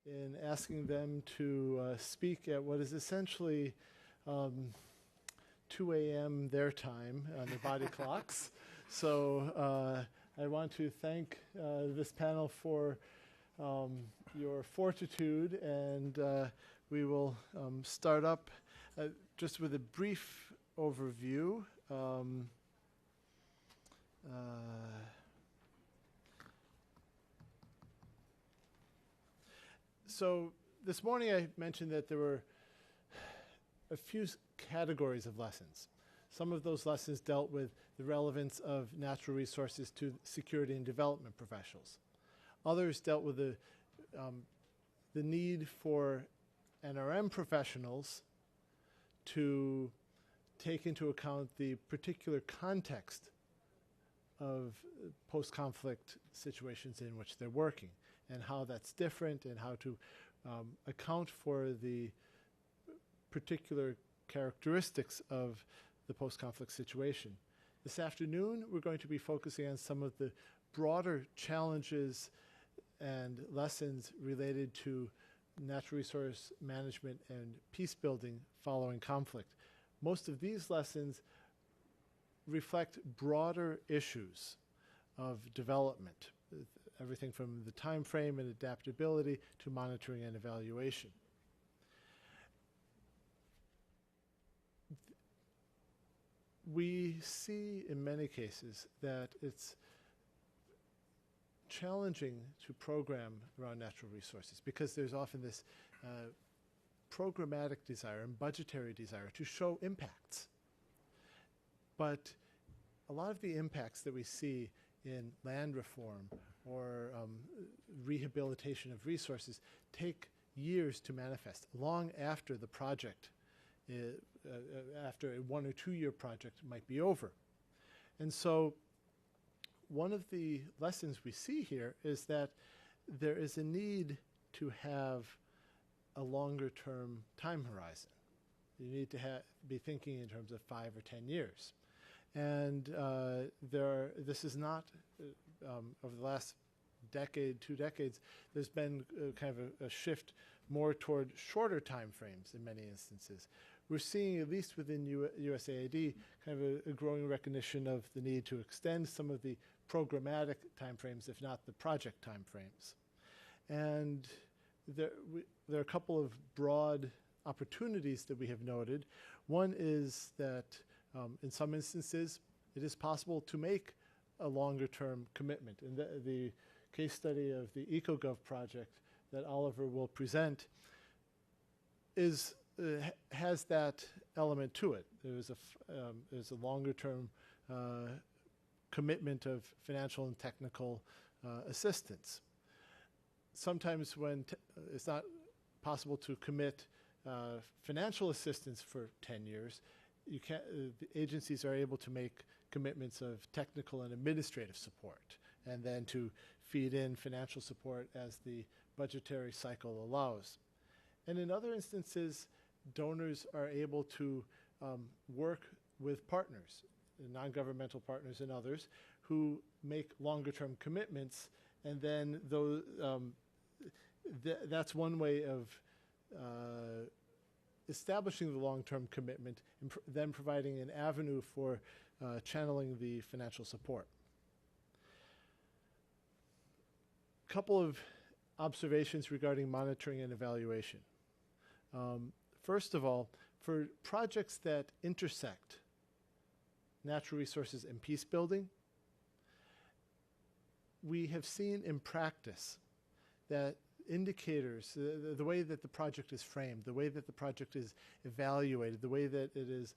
in asking them to speak at what is essentially 2 a.m. their time on their body clocks. So I want to thank this panel for your fortitude, and we will start up just with a brief overview. So this morning I mentioned that there were a few categories of lessons. Some of those lessons dealt with the relevance of natural resources to security and development professionals. Others dealt with the need for NRM professionals to take into account the particular context of post-conflict situations in which they're working, and how that's different, and how to account for the particular characteristics of the post-conflict situation. This afternoon, we're going to be focusing on some of the broader challenges and lessons related to natural resource management and peace building following conflict. Most of these lessons reflect broader issues of development, everything from the time frame and adaptability to monitoring and evaluation. We see in many cases that it's challenging to program around natural resources because there's often this programmatic desire and budgetary desire to show impacts. But a lot of the impacts that we see in land reform or rehabilitation of resources take years to manifest, long after the project, after a 1 or 2 year project might be over. And so one of the lessons we see here is that there is a need to have a longer term time horizon. You need to be thinking in terms of 5 or 10 years. And this is not, over the last decade, 2 decades, there's been kind of a shift more toward shorter time frames in many instances. We're seeing, at least within USAID, kind of a growing recognition of the need to extend some of the programmatic time frames, if not the project time frames. And there are a couple of broad opportunities that we have noted. One is that in some instances, it is possible to make a longer-term commitment. And the case study of the EcoGov project that Oliver will present has that element to it. There's a longer-term commitment of financial and technical assistance. Sometimes when it's not possible to commit financial assistance for 10 years, the agencies are able to make commitments of technical and administrative support, and then to feed in financial support as the budgetary cycle allows. And in other instances, donors are able to work with partners, non-governmental partners and others, who make longer-term commitments, and then that's one way of establishing the long-term commitment and then providing an avenue for channeling the financial support. A couple of observations regarding monitoring and evaluation. First of all, for projects that intersect natural resources and peace building, we have seen in practice that indicators, the way that the project is framed, the way that the project is evaluated, the way that it is,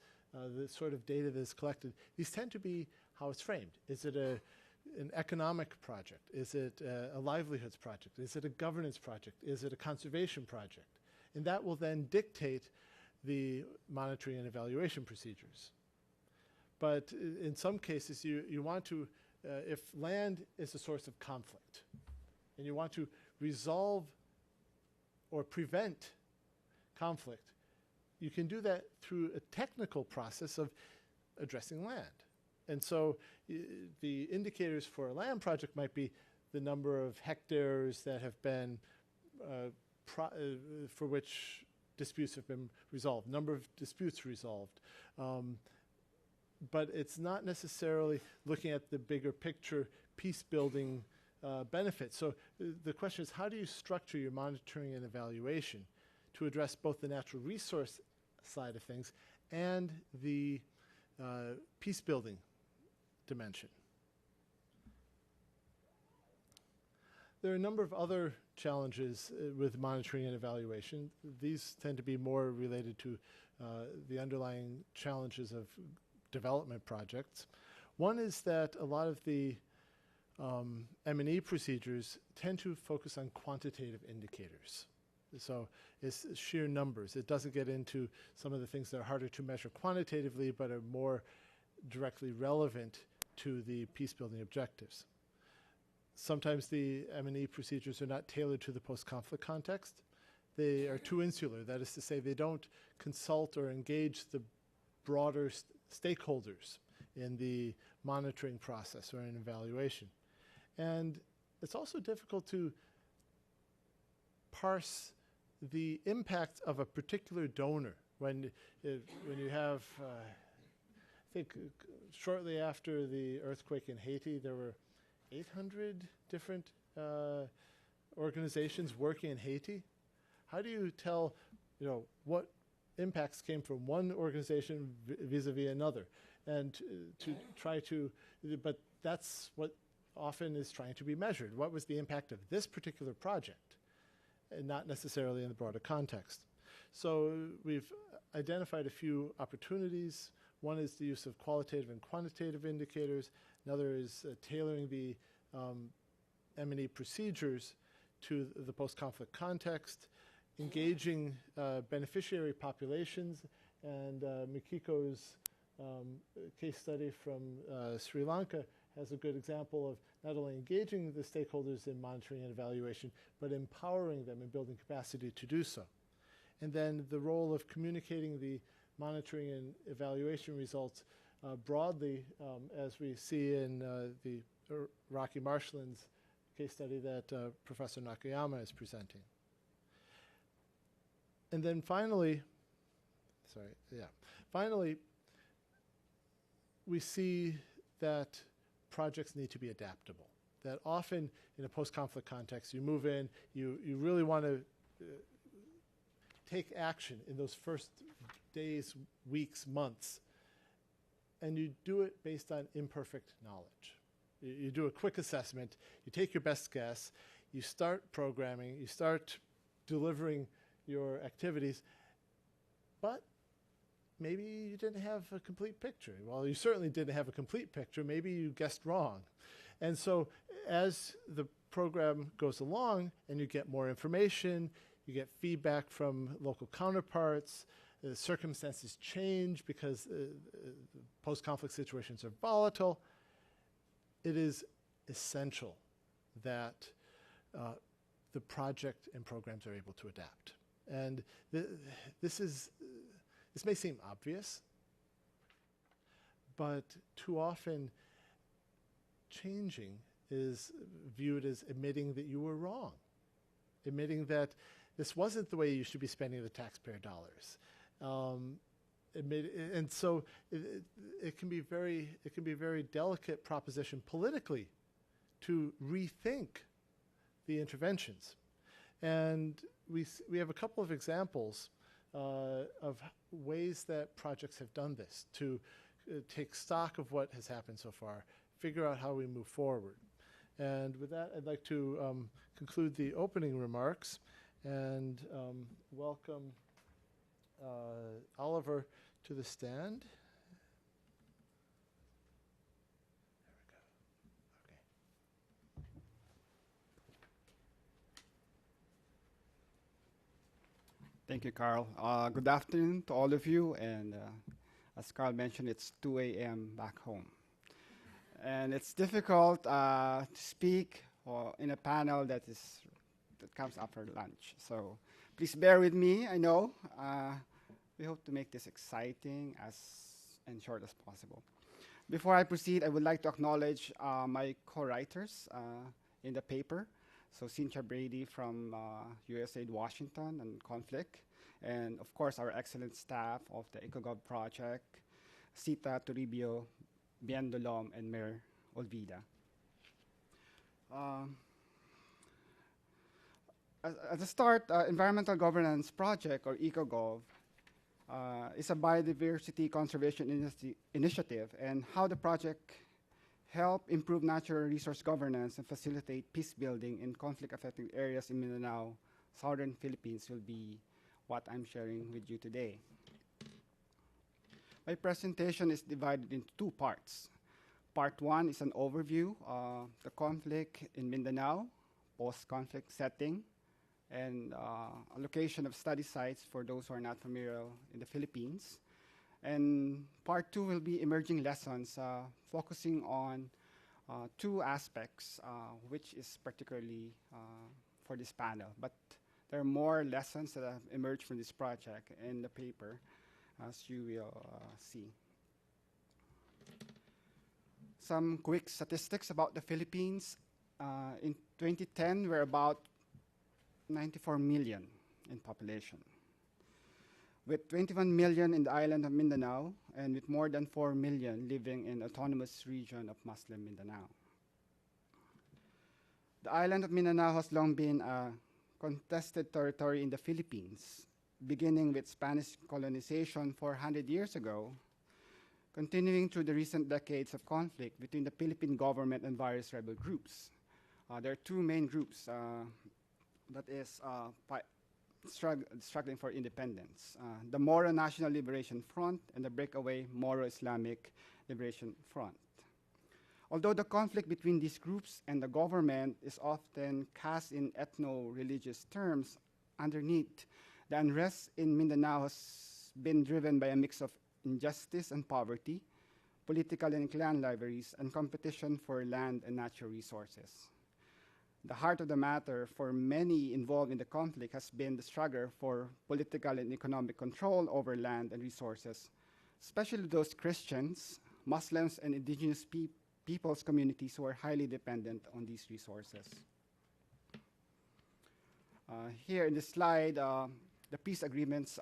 the sort of data that is collected, these tend to be how it's framed. Is it an economic project? Is it a livelihoods project? Is it a governance project? Is it a conservation project? And that will then dictate the monitoring and evaluation procedures. But in some cases, you want to, if land is a source of conflict, and you want to resolve or prevent conflict, you can do that through a technical process of addressing land. And so the indicators for a land project might be the number of hectares that have been for which disputes have been resolved, number of disputes resolved. But it's not necessarily looking at the bigger picture peace building benefits. So the question is, how do you structure your monitoring and evaluation to address both the natural resource side of things and the peace building dimension? There are a number of other challenges with monitoring and evaluation. These tend to be more related to the underlying challenges of development projects. One is that a lot of the M&E procedures tend to focus on quantitative indicators. So it's sheer numbers. It doesn't get into some of the things that are harder to measure quantitatively but are more directly relevant to the peace-building objectives. Sometimes the M&E procedures are not tailored to the post-conflict context. They are too insular. That is to say, they don't consult or engage the broader stakeholders in the monitoring process or in evaluation. And it's also difficult to parse the impact of a particular donor when you have, I think shortly after the earthquake in Haiti, there were 800 different organizations working in Haiti. How do you tell, what impacts came from one organization vis-a-vis another? And to try to, but that's what often is trying to be measured. What was the impact of this particular project? And not necessarily in the broader context. So we've identified a few opportunities. One is the use of qualitative and quantitative indicators. Another is tailoring the M&E procedures to the post-conflict context, engaging beneficiary populations, and Mikiko's case study from Sri Lanka has a good example of not only engaging the stakeholders in monitoring and evaluation, but empowering them and building capacity to do so. And then the role of communicating the monitoring and evaluation results broadly, as we see in the Rocky Marshlands case study that Professor Nakayama is presenting. And then finally, we see that projects need to be adaptable. That often in a post-conflict context, you move in, you really want to take action in those first days, weeks, months, and you do it based on imperfect knowledge. You do a quick assessment, you take your best guess, you start programming, you start delivering your activities, but maybe you didn't have a complete picture. Well, you certainly didn't have a complete picture. Maybe you guessed wrong. And so as the program goes along and you get more information, you get feedback from local counterparts, circumstances change because post-conflict situations are volatile, it is essential that the project and programs are able to adapt. And this may seem obvious, but too often changing is viewed as admitting that you were wrong, admitting that this wasn't the way you should be spending the taxpayer dollars. And so it can be a very delicate proposition politically to rethink the interventions. And we have a couple of examples of ways that projects have done this to take stock of what has happened so far, figure out how we move forward. And with that, I'd like to conclude the opening remarks and welcome Oliver to the stand. Thank you, Carl. Good afternoon to all of you. And as Carl mentioned, it's 2 a.m. back home. And it's difficult to speak in a panel that comes after lunch. So please bear with me. I know we hope to make this exciting and short as possible. Before I proceed, I would like to acknowledge my co-writers in the paper. So Cynthia Brady from USAID Washington and Conflict, and of course our excellent staff of the EcoGov project, Sita Toribio, Bien Dolom, and Mayor Olvida. At the start, Environmental Governance Project, or EcoGov, is a biodiversity conservation initiative, and how the project help improve natural resource governance and facilitate peace building in conflict-affected areas in Mindanao, southern Philippines will be what I'm sharing with you today. My presentation is divided into two parts. Part one is an overview of the conflict in Mindanao, post-conflict setting, and a location of study sites for those who are not familiar in the Philippines. And part two will be emerging lessons, focusing on two aspects, which is particularly for this panel. But there are more lessons that have emerged from this project in the paper, as you will see. Some quick statistics about the Philippines. In 2010, we're about 94 million in population, with 21 million in the island of Mindanao, and with more than 4 million living in autonomous region of Muslim Mindanao. The island of Mindanao has long been a contested territory in the Philippines, beginning with Spanish colonization 400 years ago, continuing through the recent decades of conflict between the Philippine government and various rebel groups. There are two main groups that is struggling for independence. The Moro National Liberation Front and the breakaway Moro Islamic Liberation Front. Although the conflict between these groups and the government is often cast in ethno-religious terms, underneath, the unrest in Mindanao has been driven by a mix of injustice and poverty, political and clan rivalries, and competition for land and natural resources. The heart of the matter for many involved in the conflict has been the struggle for political and economic control over land and resources, especially those Christians, Muslims, and indigenous peoples communities who are highly dependent on these resources. Here in this slide, the peace agreements,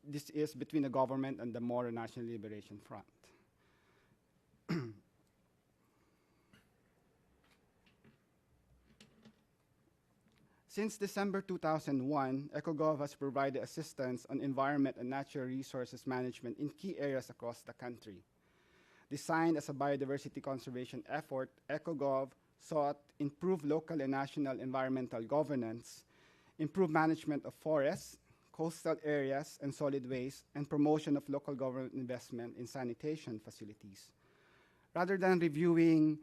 this is between the government and the Moro National Liberation Front. Since December 2001, EcoGov has provided assistance on environment and natural resources management in key areas across the country. Designed as a biodiversity conservation effort, EcoGov sought improve local and national environmental governance, improve management of forests, coastal areas, and solid waste, and promotion of local government investment in sanitation facilities. Rather than reviewing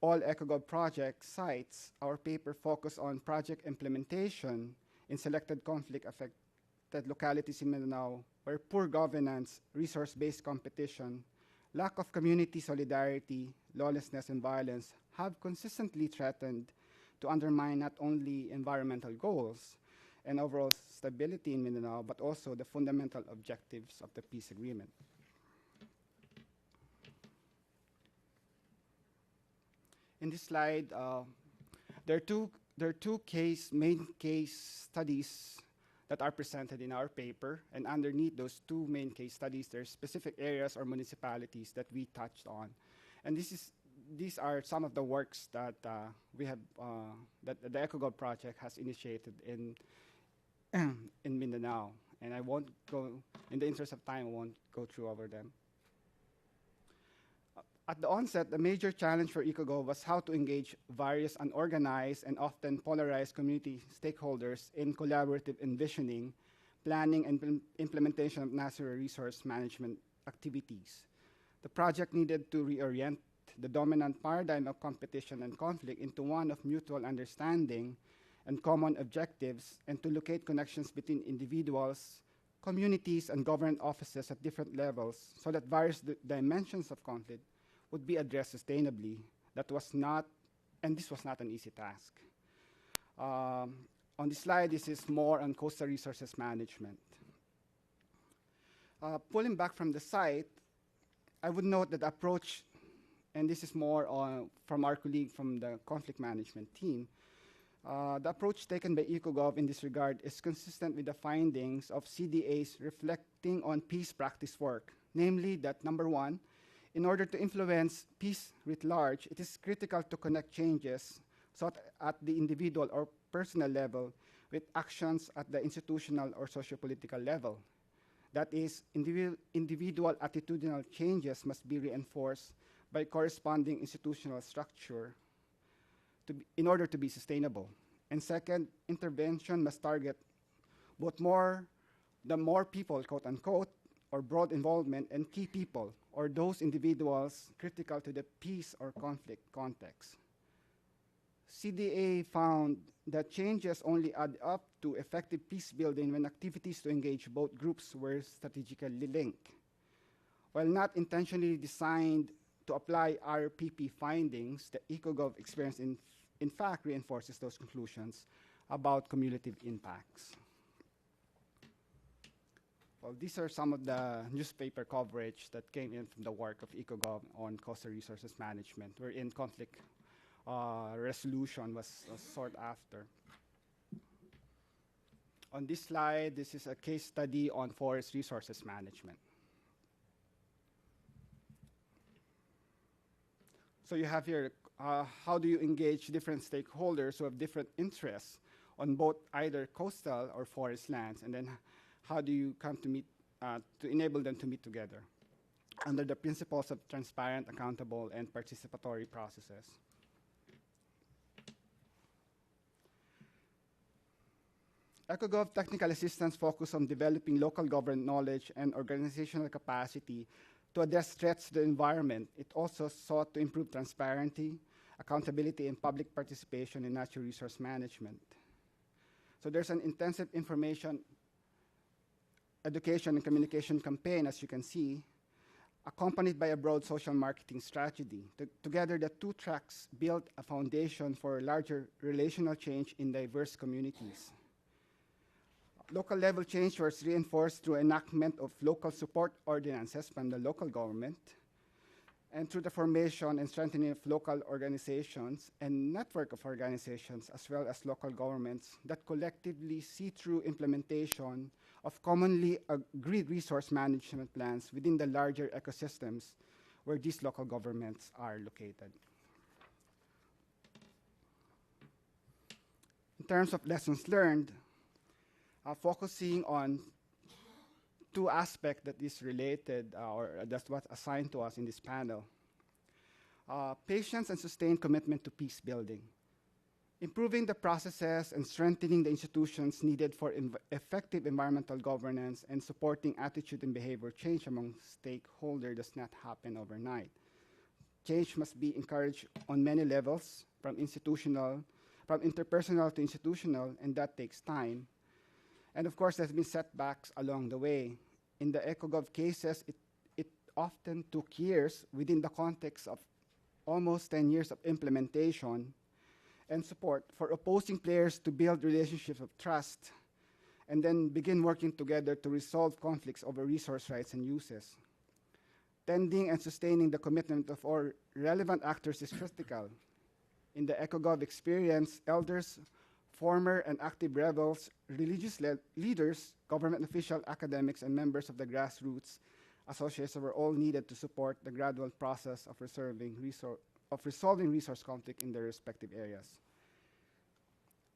all EcoGov project sites, our paper focused on project implementation in selected conflict-affected localities in Mindanao, where poor governance, resource-based competition, lack of community solidarity, lawlessness, and violence have consistently threatened to undermine not only environmental goals and overall stability in Mindanao, but also the fundamental objectives of the peace agreement. In this slide, there are two main case studies that are presented in our paper, and underneath those two main case studies, there are specific areas or municipalities that we touched on, and these are some of the works that we have that the EcoGov project has initiated in in Mindanao, and I won't go, in the interest of time, I won't go through over them. At the onset, the major challenge for EcoGov was how to engage various unorganized and often polarized community stakeholders in collaborative envisioning, planning, and implementation of natural resource management activities. The project needed to reorient the dominant paradigm of competition and conflict into one of mutual understanding and common objectives, and to locate connections between individuals, communities, and government offices at different levels so that various dimensions of conflict would be addressed sustainably. This was not an easy task. On this slide, this is more on coastal resources management. Pulling back from the site, I would note that the approach and this is more from our colleague from the conflict management team. The approach taken by EcoGov in this regard is consistent with the findings of CDAs reflecting on peace practice work, namely that number one, in order to influence peace writ large, it is critical to connect changes sought at the individual or personal level with actions at the institutional or socio-political level. That is, individual attitudinal changes must be reinforced by corresponding institutional structure in order to be sustainable. And second, intervention must target both the more people, quote unquote, or broad involvement, and key people, or those individuals critical to the peace or conflict context. CDA found that changes only add up to effective peace building when activities to engage both groups were strategically linked. While not intentionally designed to apply RPP findings, the EcoGov experience in fact reinforces those conclusions about cumulative impacts. Well, these are some of the newspaper coverage that came in from the work of EcoGov on coastal resources management, wherein conflict resolution was sought after. On this slide, this is a case study on forest resources management. So you have here, how do you engage different stakeholders who have different interests on both either coastal or forest lands, and then how do you come to meet, to enable them to meet together under the principles of transparent, accountable, and participatory processes. EcoGov technical assistance focus on developing local government knowledge and organizational capacity to address threats to the environment. It also sought to improve transparency, accountability, and public participation in natural resource management. So there's an intensive information, education, and communication campaign, as you can see, accompanied by a broad social marketing strategy. Together, the two tracks built a foundation for larger relational change in diverse communities. Local level change was reinforced through enactment of local support ordinances from the local government, and through the formation and strengthening of local organizations and network of organizations, as well as local governments that collectively see through implementation of commonly agreed resource management plans within the larger ecosystems where these local governments are located. In terms of lessons learned, focusing on two aspects that is related, or that's what's assigned to us in this panel. Patience and sustained commitment to peace building. Improving the processes and strengthening the institutions needed for effective environmental governance and supporting attitude and behavior change among stakeholders does not happen overnight. Change must be encouraged on many levels, from interpersonal to institutional, and that takes time. And of course, there's been setbacks along the way. In the EcoGov cases, it often took years within the context of almost 10 years of implementation and support for opposing players to build relationships of trust and then begin working together to resolve conflicts over resource rights and uses. Tending and sustaining the commitment of all relevant actors is critical. In the EcoGov experience, elders, former and active rebels, religious leaders, government officials, academics, and members of the grassroots associations were all needed to support the gradual process of resolving resource conflict in their respective areas.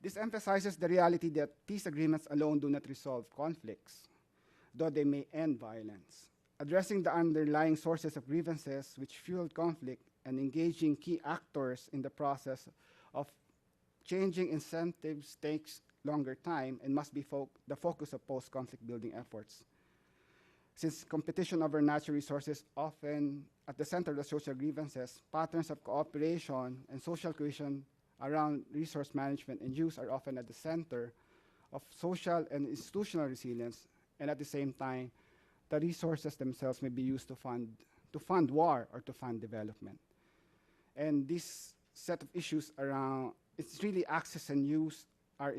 This emphasizes the reality that peace agreements alone do not resolve conflicts, though they may end violence. Addressing the underlying sources of grievances which fueled conflict and engaging key actors in the process of changing incentives takes longer time and must be the focus of post-conflict building efforts. Since competition over natural resources often at the center of the social grievances, patterns of cooperation and social cohesion around resource management and use are often at the center of social and institutional resilience, and at the same time, the resources themselves may be used to fund war or to fund development. And this set of issues around it's really access and use are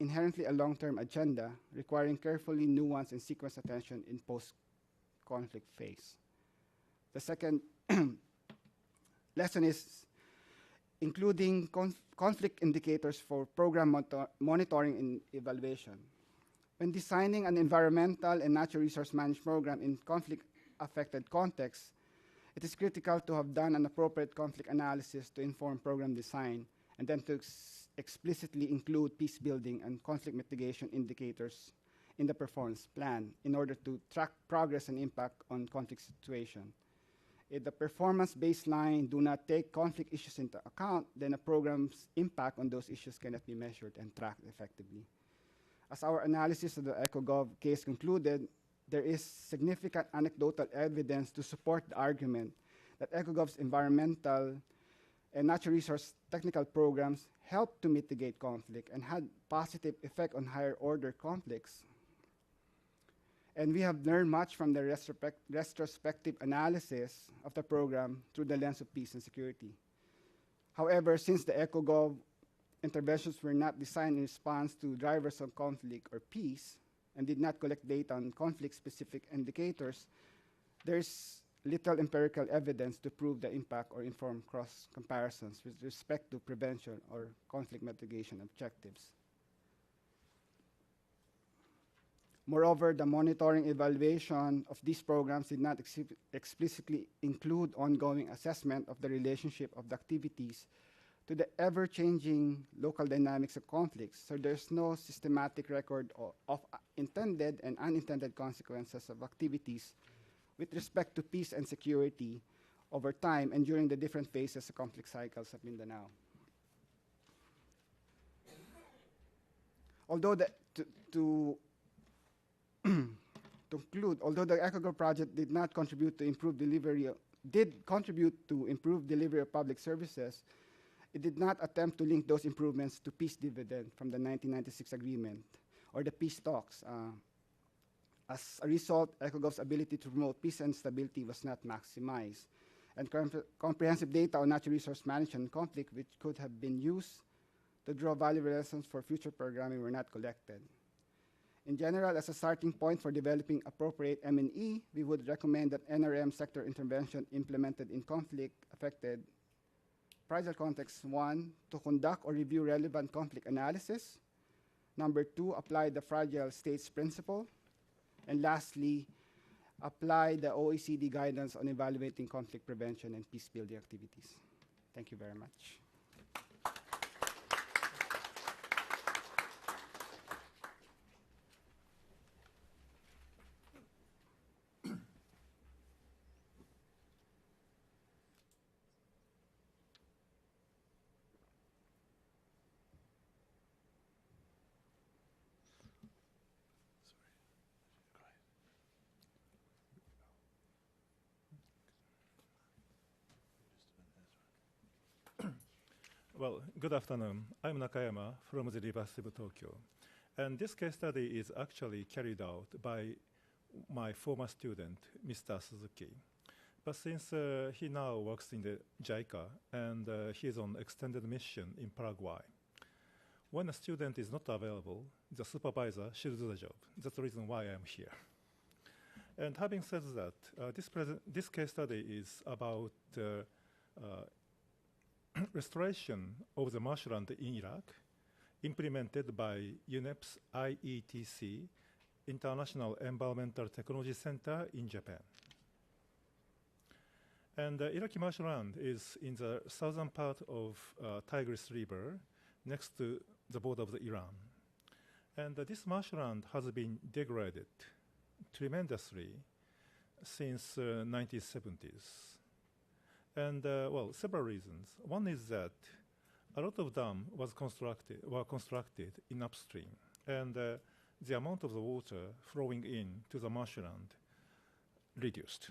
inherently a long-term agenda requiring carefully nuanced and sequenced attention in post-conflict phase. The second lesson is including conflict indicators for program monitoring and evaluation. When designing an environmental and natural resource management program in conflict-affected contexts, it is critical to have done an appropriate conflict analysis to inform program design, and then to explicitly include peace building and conflict mitigation indicators in the performance plan in order to track progress and impact on conflict situation. If the performance baseline do not take conflict issues into account, then a program's impact on those issues cannot be measured and tracked effectively. As our analysis of the EcoGov case concluded, there is significant anecdotal evidence to support the argument that EcoGov's environmental and natural resource technical programs helped to mitigate conflict and had positive effect on higher order conflicts. And we have learned much from the retrospective analysis of the program through the lens of peace and security. However, since the EcoGov interventions were not designed in response to drivers of conflict or peace and did not collect data on conflict-specific indicators, there is little empirical evidence to prove the impact or inform cross comparisons with respect to prevention or conflict mitigation objectives. Moreover, the monitoring evaluation of these programs did not explicitly include ongoing assessment of the relationship of the activities to the ever-changing local dynamics of conflicts. So there's no systematic record of intended and unintended consequences of activities with respect to peace and security over time and during the different phases of conflict cycles of Mindanao. Although to conclude, although the EcoGov project did contribute to improved delivery of public services, it did not attempt to link those improvements to peace dividend from the 1996 agreement or the peace talks. As a result, EcoGov's ability to promote peace and stability was not maximized, and comprehensive data on natural resource management and conflict, which could have been used to draw valuable lessons for future programming, were not collected. In general, as a starting point for developing appropriate M&E, we would recommend that NRM sector intervention implemented in conflict-affected fragile contexts: 1, to conduct or review relevant conflict analysis; 2, apply the fragile states principle; and lastly, apply the OECD guidance on evaluating conflict prevention and peace-building activities. Thank you very much. Well, good afternoon. I'm Nakayama from the University of Tokyo. And this case study is actually carried out by my former student, Mr. Suzuki. But since he now works in the JICA and he's on extended mission in Paraguay, when a student is not available, the supervisor should do the job. That's the reason why I'm here. And having said that, this case study is about restoration of the marshland in Iraq, implemented by UNEP's IETC, International Environmental Technology Center in Japan. And Iraqi marshland is in the southern part of Tigris River, next to the border of Iran. And this marshland has been degraded tremendously since 1970s. And well, several reasons. One is that a lot of dams were constructed in upstream, and the amount of the water flowing in to the marshland reduced.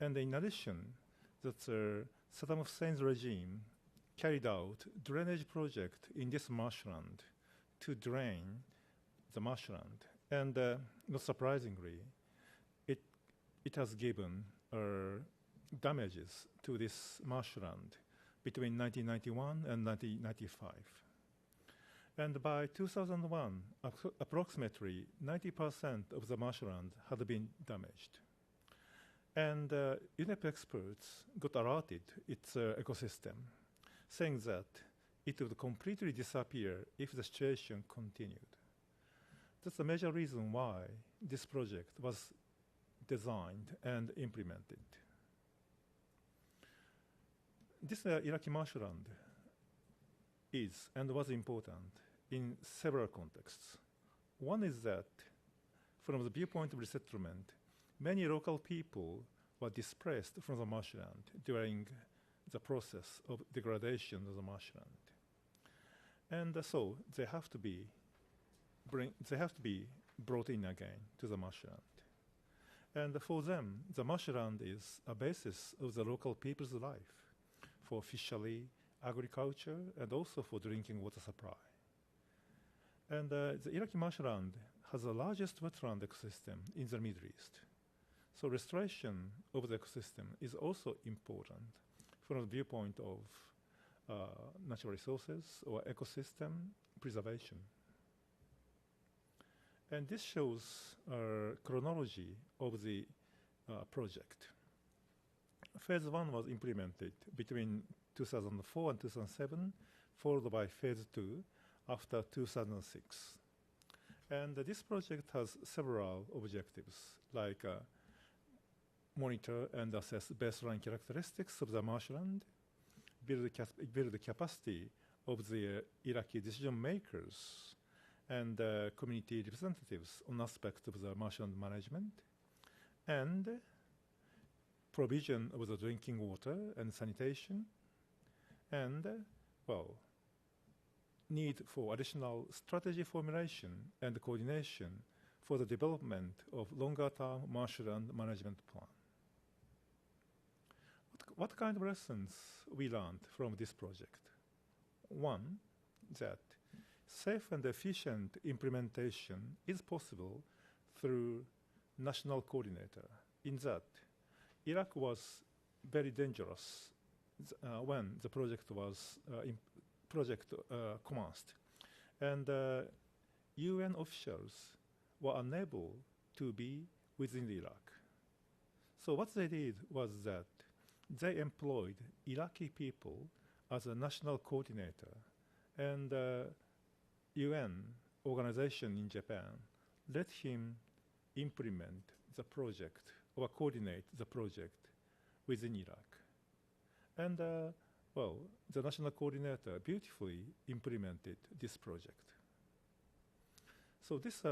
And in addition, that Saddam Hussein's regime carried out drainage project in this marshland to drain the marshland. And not surprisingly, it has given damages to this marshland between 1991 and 1995. And by 2001, approximately 90% of the marshland had been damaged. And UNEP experts got alerted its ecosystem, saying that it would completely disappear if the situation continued. That's the major reason why this project was designed and implemented. This Iraqi marshland is and was important in several contexts. One is that, from the viewpoint of resettlement, many local people were displaced from the marshland during the process of degradation of the marshland. And so they have to be brought in again to the marshland. And for them, the marshland is a basis of the local people's life for fishery, agriculture, and also for drinking water supply. And the Iraqi marshland has the largest wetland ecosystem in the Middle East. So restoration of the ecosystem is also important from the viewpoint of natural resources or ecosystem preservation. And this shows a chronology of the project. Phase 1 was implemented between 2004 and 2007, followed by Phase 2 after 2006. And this project has several objectives, like monitor and assess baseline characteristics of the marshland, build the capacity of the Iraqi decision makers and community representatives on aspects of the marshland management, and provision of the drinking water and sanitation, and, need for additional strategy formulation and coordination for the development of longer-term marshland management plan. What kind of lessons we learned from this project? One, that safe and efficient implementation is possible through national coordinator, in that Iraq was very dangerous when the project was commenced, and UN officials were unable to be within Iraq. So what they did was that they employed Iraqi people as a national coordinator, and UN organization in Japan let him implement the project or coordinate the project within Iraq. And the national coordinator beautifully implemented this project. So this,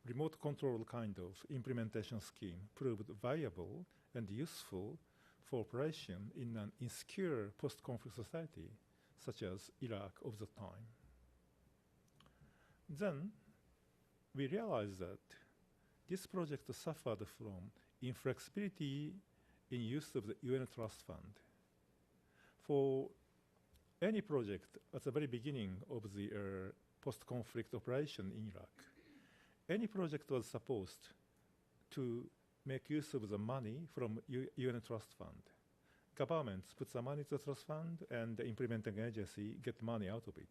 remote control kind of implementation scheme proved viable and useful for operation in an insecure post-conflict society, such as Iraq of the time. Then we realized that this project suffered from inflexibility in use of the UN Trust Fund. For any project at the very beginning of the post-conflict operation in Iraq, any project was supposed to make use of the money from UN Trust Fund. Governments put the money to the trust fund, and the implementing agency get money out of it.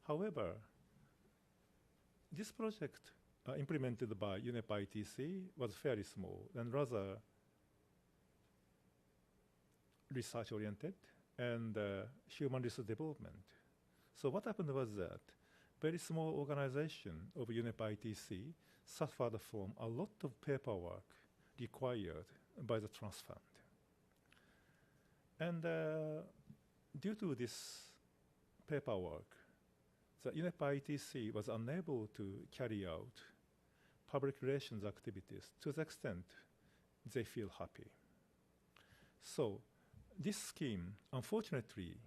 However, this project implemented by UNEP ITC was fairly small and rather research-oriented and human resource development. So what happened was that very small organization of UNEP ITC suffered from a lot of paperwork required by the trust fund. And due to this paperwork, the UNEP ITC was unable to carry out public relations activities to the extent they feel happy. So this scheme, unfortunately,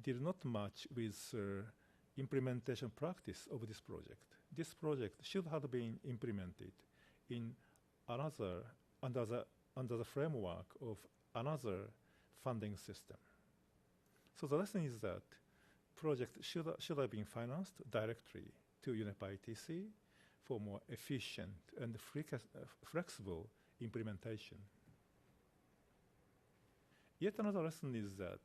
did not match with implementation practice of this project. This project should have been implemented in another, under the framework of another funding system. So the lesson is that project should have been financed directly to UNEP ITC for more efficient and flexible implementation. Yet another lesson is that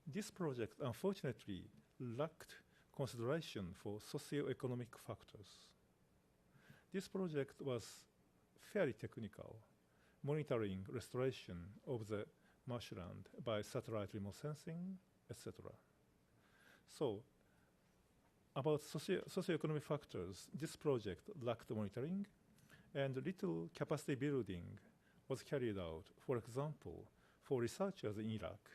this project unfortunately lacked consideration for socio-economic factors. This project was fairly technical monitoring restoration of the marshland by satellite remote sensing, etc. So, about socioeconomic factors, this project lacked monitoring, and little capacity building was carried out, for example, for researchers in Iraq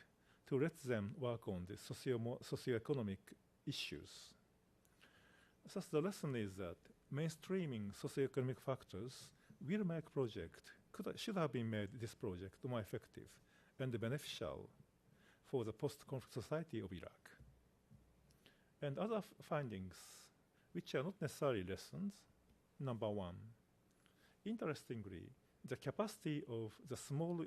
to let them work on the socioeconomic issues. Thus, the lesson is that mainstreaming socioeconomic factors will make should have been made this project more effective and beneficial for the post-conflict society of Iraq. And other findings, which are not necessarily lessons. Number one, interestingly, the capacity of the small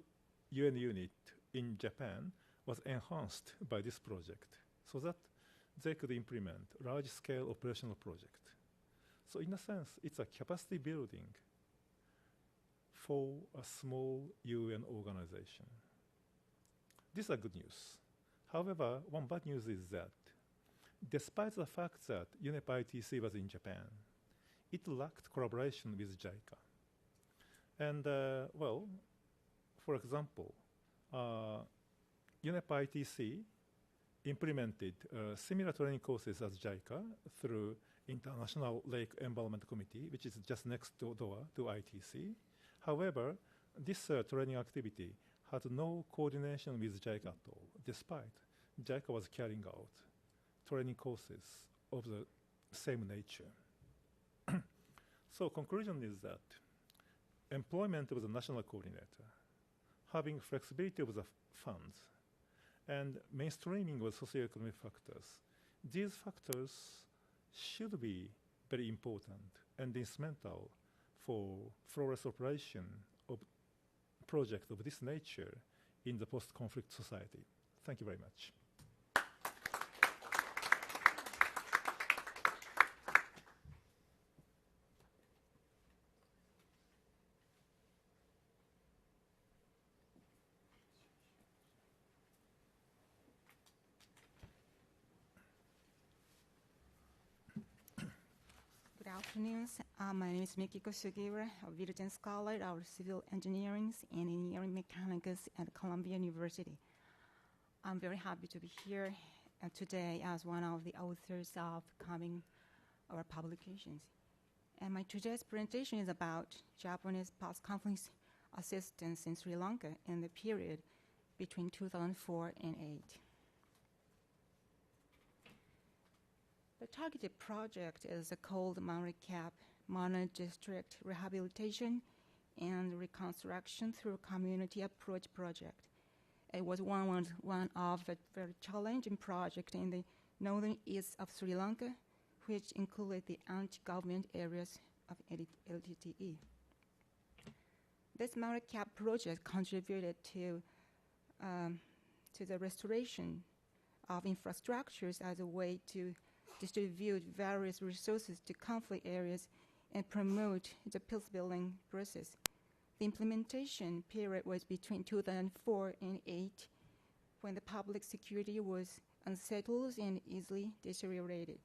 UN unit in Japan was enhanced by this project so that they could implement large-scale operational project. So in a sense, it's a capacity building for a small UN organization. These are good news. However, one bad news is that despite the fact that UNEP ITC was in Japan, it lacked collaboration with JICA. And, well, for example, UNEP ITC implemented similar training courses as JICA through International Lake Environment Committee, which is just next door to ITC. However, this training activity had no coordination with JICA at all, despite JICA was carrying out training courses of the same nature. So conclusion is that employment of the national coordinator, having flexibility of the funds, and mainstreaming of socioeconomic factors, these factors should be very important and instrumental for flawless operation of project of this nature in the post-conflict society. Thank you very much. Good afternoon. My name is Mikiko Sugiura, a Virgin Scholar of Civil Engineering and Engineering Mechanics at Columbia University. I'm very happy to be here today as one of the authors of our publications. And my today's presentation is about Japanese post-conflict assistance in Sri Lanka in the period between 2004 and 2008. The targeted project is called Maori Cap Mana District Rehabilitation and Reconstruction through Community Approach Project. It was one of the very challenging projects in the northern east of Sri Lanka, which included the anti-government areas of LTTE. This Maori Cap project contributed to the restoration of infrastructures as a way to distribute various resources to conflict areas and promote the peacebuilding process. The implementation period was between 2004 and 2008, when the public security was unsettled and easily deteriorated.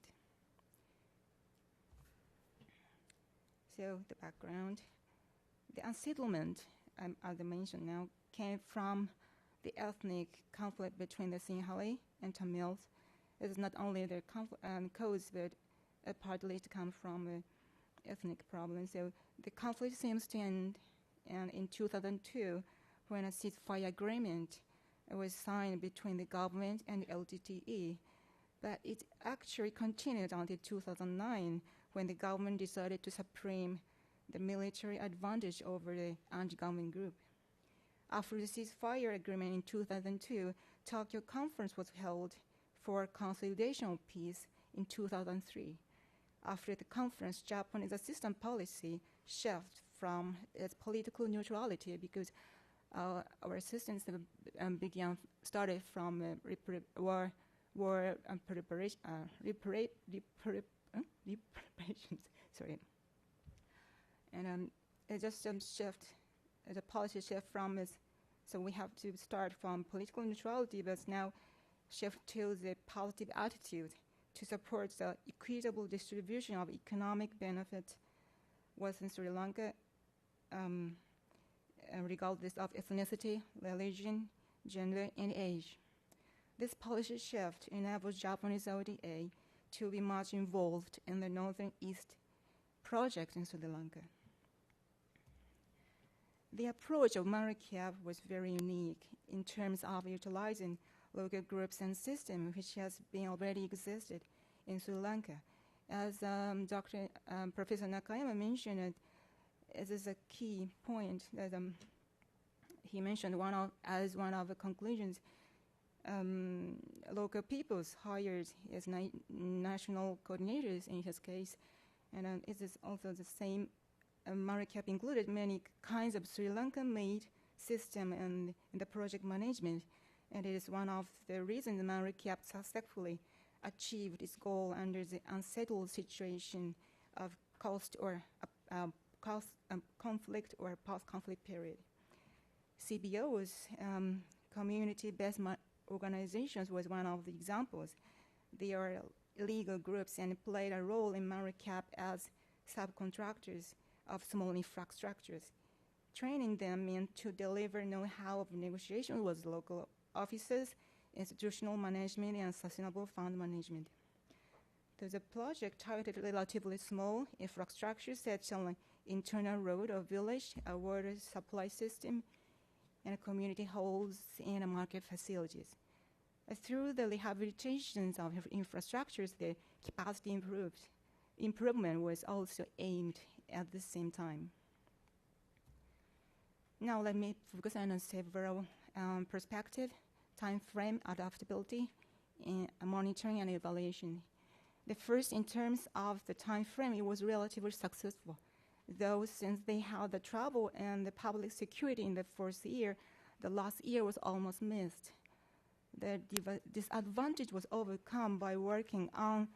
So the background, the unsettlement, as I mentioned now, came from the ethnic conflict between the Sinhala and Tamils. It is not only their cause, but partly to come from ethnic problems. So the conflict seems to end in 2002, when a ceasefire agreement was signed between the government and LTTE. But it actually continued until 2009, when the government decided to supreme the military advantage over the anti-government group. After the ceasefire agreement in 2002, Tokyo Conference was held for consolidation of peace in 2003. After the conference, Japanese assistance policy shifted from its political neutrality, because our assistance started from reparations. Sorry, and it just shift, the policy shift from it. So we have to start from political neutrality, but now shift to the positive attitude to support the equitable distribution of economic benefits within Sri Lanka. regardless of ethnicity, religion, gender, and age. This policy shift enables Japanese ODA to be much involved in the Northern East project in Sri Lanka. The approach of MARICAP was very unique in terms of utilizing local groups and systems which has been already existed in Sri Lanka. As Professor Nakayama mentioned, it is a key point that he mentioned as one of the conclusions. Local peoples hired as national coordinators in his case, and it is also the same. MARICAP included many kinds of Sri Lankan-made system in the project management, and it is one of the reasons MARICAP successfully achieved its goal under the unsettled situation of conflict or post-conflict period. CBOs, community-based organizations, was one of the examples. They are legal groups and played a role in MARICAP as subcontractors of small infrastructures, training them in to deliver know-how of negotiation with local offices, institutional management, and sustainable fund management. So the project targeted relatively small infrastructure such as an internal road or village, a water supply system, and community halls and market facilities. Through the rehabilitations of infrastructures, the capacity improvement was also aimed at the same time. Now let me focus on several perspectives: time frame, adaptability, and monitoring and evaluation. The first, in terms of the time frame, it was relatively successful, though since they had the trouble and the public security in the first year, the last year was almost missed. The disadvantage was overcome by working on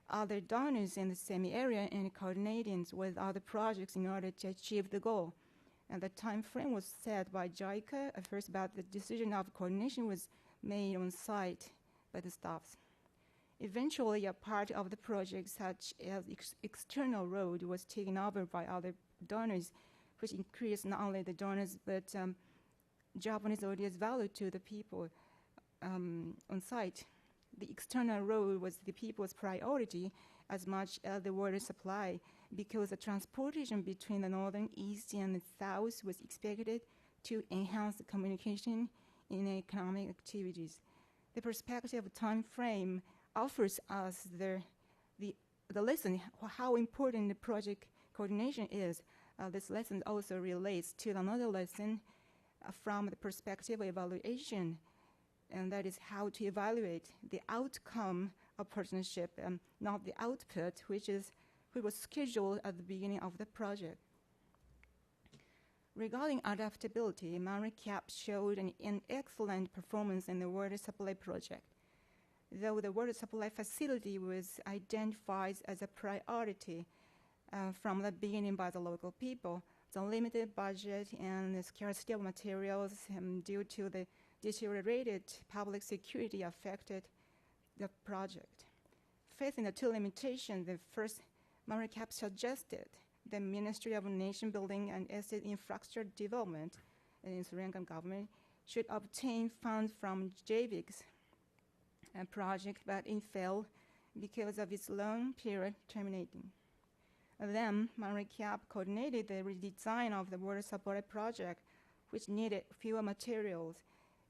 other donors in the same area and coordinating with other projects in order to achieve the goal. And the time frame was set by JICA at first, but the decision of coordination was made on site by the staffs. Eventually, a part of the project, such as external road, was taken over by other donors, which increased not only the donors but Japanese ODA's value to the people on site. The external road was the people's priority as much as the water supply, because the transportation between the northern east and the south was expected to enhance the communication in economic activities. The perspective time frame offers us the lesson how important the project coordination is. This lesson also relates to another lesson from the perspective of evaluation, and that is how to evaluate the outcome of partnership and not the output, which was scheduled at the beginning of the project. Regarding adaptability, MARICAP showed an excellent performance in the water supply project. Though the water supply facility was identified as a priority from the beginning by the local people, the limited budget and the scarcity of materials due to the deteriorated public security affected the project. Facing the two limitations, the first, MARICAP suggested the Ministry of Nation Building and Estate Infrastructure Development in the Sri Lankan government should obtain funds from JVIC's project, but it failed because of its long period terminating. Then, MARICAP coordinated the redesign of the water supply project, which needed fewer materials.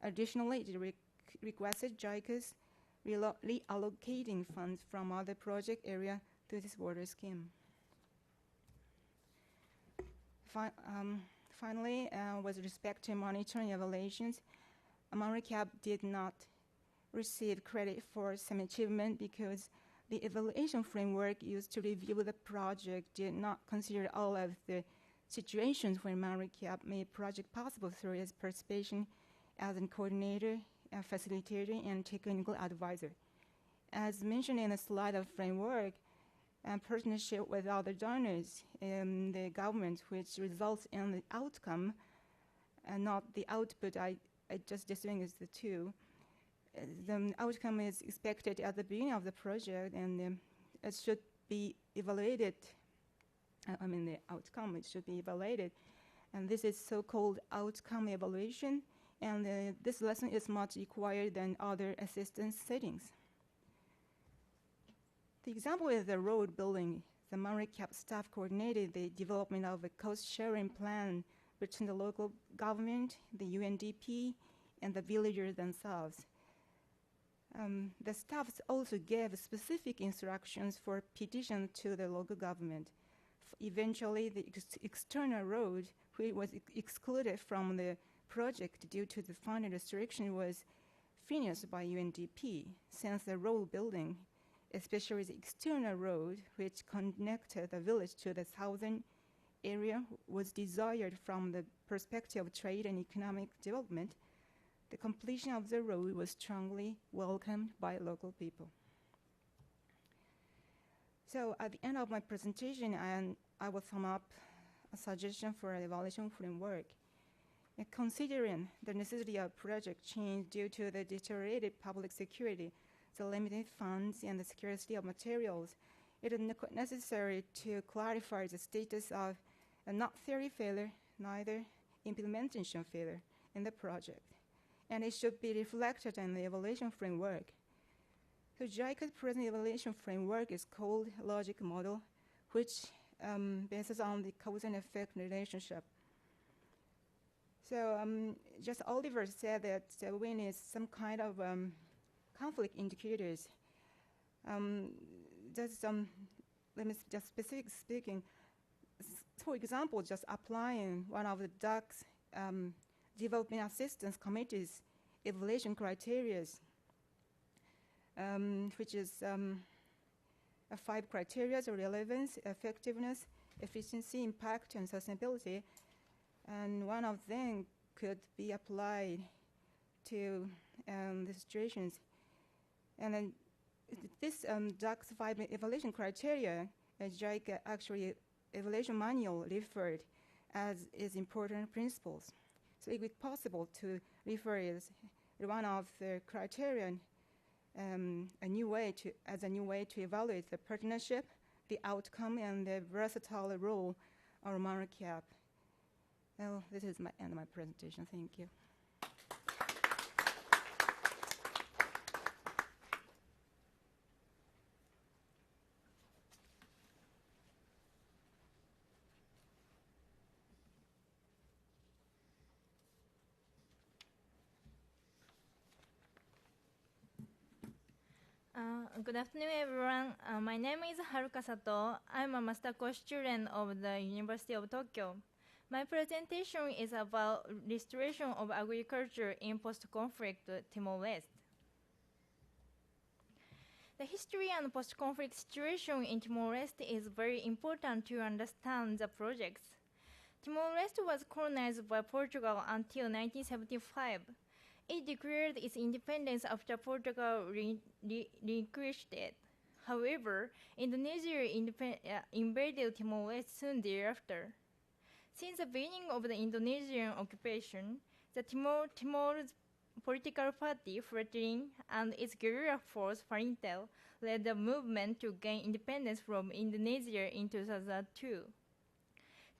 Additionally, it requested JICA's reallocating funds from other project area to this water scheme. Finally, with respect to monitoring evaluations, MARICAP did not receive credit for some achievement because the evaluation framework used to review the project did not consider all of the situations where MARICAP made project possible through its participation as a coordinator, a facilitator, and technical advisor. As mentioned in the slide of framework, partnership with other donors in the government, which results in the outcome and not the output. I just distinguish the two. The outcome is expected at the beginning of the project, and it should be evaluated. The outcome, it should be evaluated And this is so-called outcome evaluation, and this lesson is much required than other assistance settings. The example is the road building. The MARICAP staff coordinated the development of a cost-sharing plan between the local government, the UNDP, and the villagers themselves. The staff also gave specific instructions for petition to the local government. Eventually, the external road, which was excluded from the project due to the funding restriction, was finished by UNDP, since the road building, especially the external road, which connected the village to the southern area, was desired from the perspective of trade and economic development. The completion of the road was strongly welcomed by local people. So at the end of my presentation, I will sum up a suggestion for an evaluation framework. Considering the necessity of project change due to the deteriorated public security, the limited funds, and the scarcity of materials, it is necessary to clarify the status of not theory failure, neither implementation failure in the project. And it should be reflected in the evaluation framework. So JICA's present evaluation framework is called logic model, which bases on the cause and effect relationship. So just Oliver said that when it's some kind of conflict indicators, there's some, let me just specific speaking, for example, just applying one of the DAC's Development Assistance Committee's evaluation criteria, which is 5 criteria: relevance, effectiveness, efficiency, impact, and sustainability. And one of them could be applied to the situations. And then this DAC's 5 evaluation criteria, JICA actually evaluation manual referred as its important principles. So it would be possible to refer as one of the criteria a new way to evaluate the partnership, the outcome, and the versatile role of MARICAP. Well, this is my end of my presentation. Thank you. Good afternoon, everyone. My name is Haruka Sato. I'm a master course student of the University of Tokyo. My presentation is about restoration of agriculture in post-conflict Timor-Leste. The history and post-conflict situation in Timor-Leste is very important to understand the projects. Timor-Leste was colonized by Portugal until 1975. It declared its independence after Portugal relinquished it. However, Indonesia invaded Timor-Leste soon thereafter. Since the beginning of the Indonesian occupation, the Timor's political party, Fretilin, and its guerrilla force, Farintel, led the movement to gain independence from Indonesia in 2002.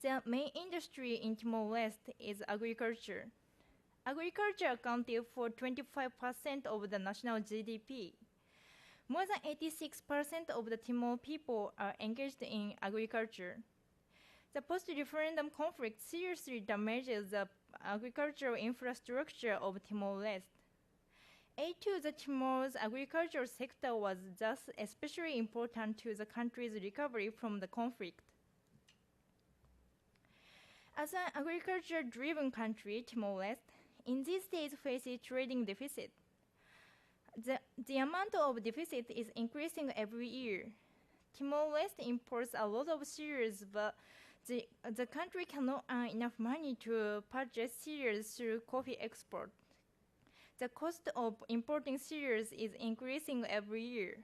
The main industry in Timor-Leste is agriculture. Agriculture accounted for 25% of the national GDP. More than 86% of the Timor people are engaged in agriculture. The post-referendum conflict seriously damages the agricultural infrastructure of Timor-Leste. Aid to the Timor's agricultural sector was thus especially important to the country's recovery from the conflict. As an agriculture-driven country, Timor-Leste in these days faces trading deficit. The amount of deficit is increasing every year. Timor-Leste imports a lot of cereals, but the country cannot earn enough money to purchase cereals through coffee export. The cost of importing cereals is increasing every year.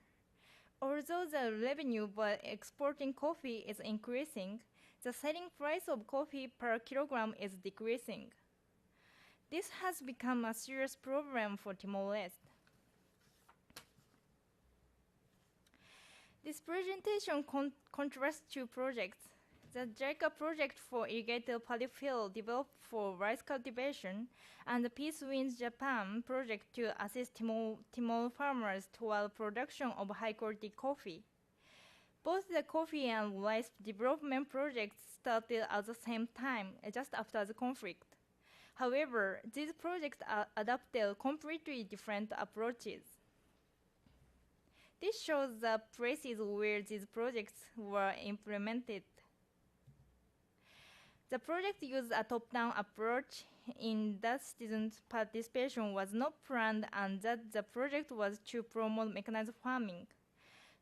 Although the revenue by exporting coffee is increasing, the selling price of coffee per kilogram is decreasing. This has become a serious problem for Timor-Leste. This presentation contrasts 2 projects. The JICA project for irrigated paddy field developed for rice cultivation, and the Peacebuilding Japan project to assist Timor farmers toward production of high-quality coffee. Both the coffee and rice development projects started at the same time, just after the conflict. However, these projects adopted completely different approaches. This shows the places where these projects were implemented. The project used a top-down approach in that student participation was not planned and that the project was to promote mechanized farming.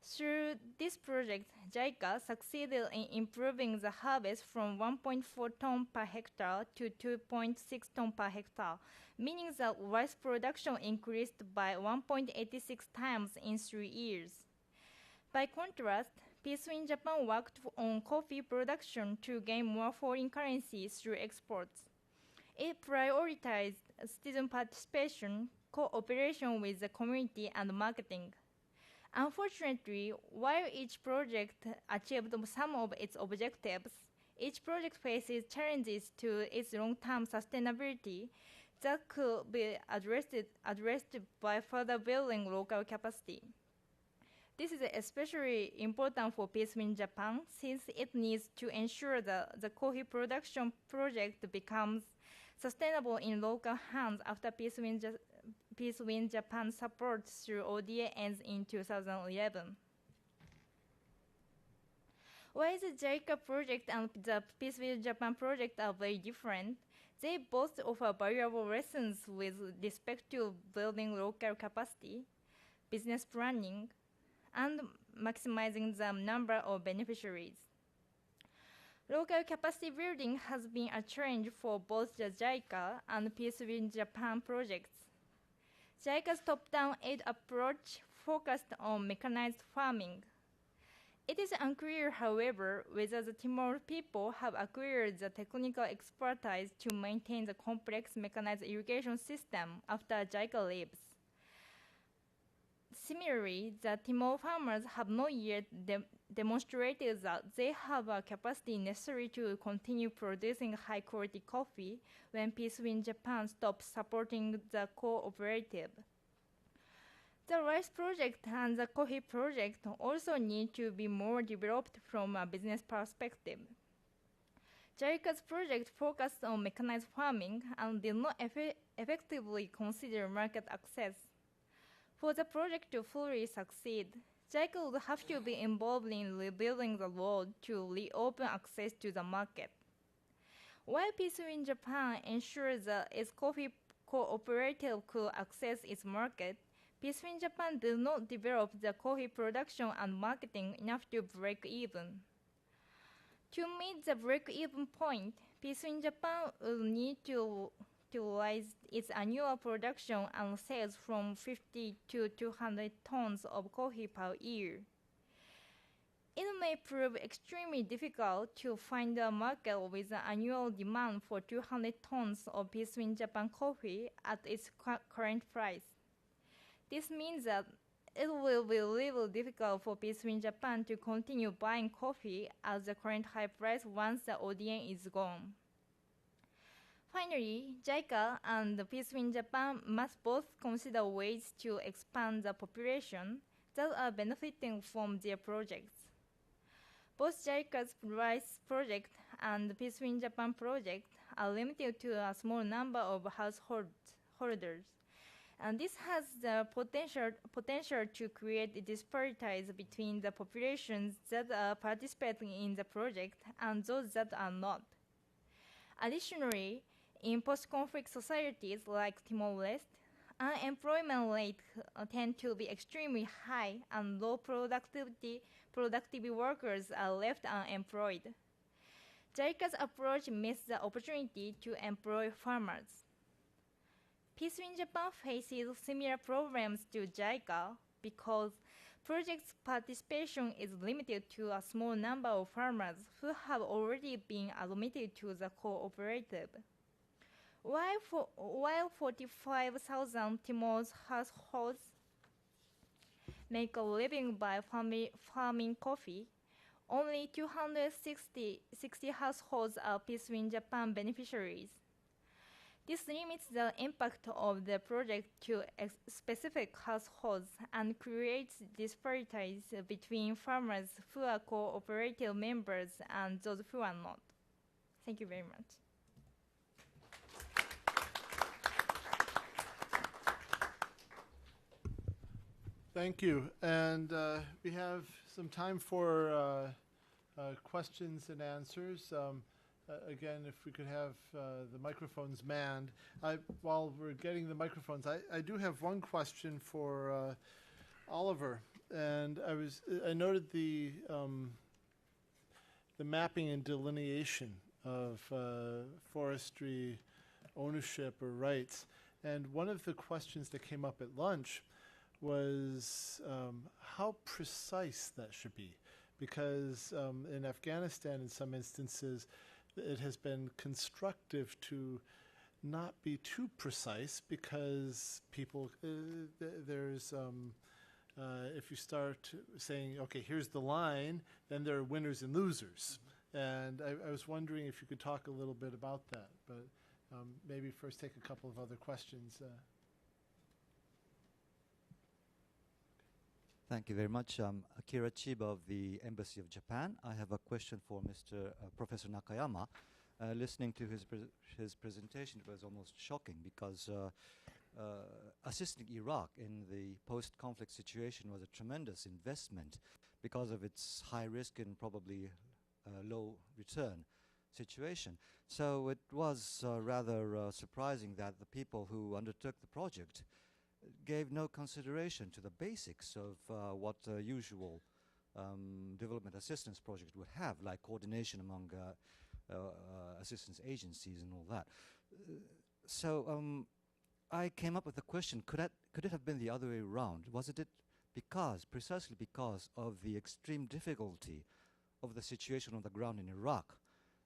Through this project, JICA succeeded in improving the harvest from 1.4 ton per hectare to 2.6 ton per hectare, meaning that rice production increased by 1.86 times in 3 years. By contrast, Peacebuilding Japan worked on coffee production to gain more foreign currency through exports. It prioritized student participation, cooperation with the community, and marketing. Unfortunately, while each project achieved some of its objectives, each project faces challenges to its long-term sustainability that could be addressed by further building local capacity. This is especially important for Peacebuilding Japan since it needs to ensure that the coffee production project becomes sustainable in local hands after Peacebuilding Japan support through ODA ends in 2011. While the JICA project and the Peacebuilding Japan project are very different, they both offer valuable lessons with respect to building local capacity, business planning, and maximizing the number of beneficiaries. Local capacity building has been a challenge for both the JICA and Peacebuilding Japan projects. JICA's top-down aid approach focused on mechanized farming. It is unclear, however, whether the Timor people have acquired the technical expertise to maintain the complex mechanized irrigation system after JICA leaves. Similarly, the Timor farmers have not yet demonstrated that they have a capacity necessary to continue producing high-quality coffee when Peacebuilding Japan stops supporting the cooperative. The rice project and the coffee project also need to be more developed from a business perspective. JICA's project focused on mechanized farming and did not effectively consider market access. For the project to fully succeed, JICA would have to be involved in rebuilding the road to reopen access to the market. While Peacebuilding Japan ensures that its coffee cooperative could access its market, Peacebuilding Japan did not develop the coffee production and marketing enough to break even. To meet the break-even point, Peacebuilding Japan will need to raise its annual production and sales from 50 to 200 tons of coffee per year. It may prove extremely difficult to find a market with an annual demand for 200 tons of Peacebuilding Japan coffee at its current price. This means that it will be really difficult for Peacebuilding Japan to continue buying coffee at the current high price once the ODN is gone. Finally, JICA and Peacebuilding Japan must both consider ways to expand the population that are benefiting from their projects. Both JICA's rice project and Peacebuilding Japan project are limited to a small number of householders, and this has the potential to create disparities between the populations that are participating in the project and those that are not. Additionally, in post-conflict societies like Timor-Leste, unemployment rates tend to be extremely high and low productive workers are left unemployed. JICA's approach missed the opportunity to employ farmers. Peacebuilding Japan faces similar problems to JICA because project's participation is limited to a small number of farmers who have already been admitted to the cooperative. While 45,000 Timor's households make a living by farming coffee, only 260 households are Peacebuilding Japan beneficiaries. This limits the impact of the project to specific households and creates disparities between farmers who are cooperative members and those who are not. Thank you very much. Thank you. And we have some time for questions and answers. Again, if we could have the microphones manned. While we're getting the microphones, I do have one question for Oliver. And I noted the mapping and delineation of forestry ownership or rights. And one of the questions that came up at lunch was how precise that should be. Because in Afghanistan, in some instances, it has been constructive to not be too precise because people, there's, if you start saying, okay, here's the line, then there are winners and losers. And I was wondering if you could talk a little bit about that, but maybe first take a couple of other questions. Thank you very much. Akira Chiba of the Embassy of Japan. I have a question for Mr. Professor Nakayama. Listening to his presentation, it was almost shocking because assisting Iraq in the post-conflict situation was a tremendous investment because of its high risk and probably low return situation. So it was rather surprising that the people who undertook the project gave no consideration to the basics of what a usual development assistance project would have, like coordination among assistance agencies and all that. So I came up with a question, could it have been the other way around? Was it precisely because of the extreme difficulty of the situation on the ground in Iraq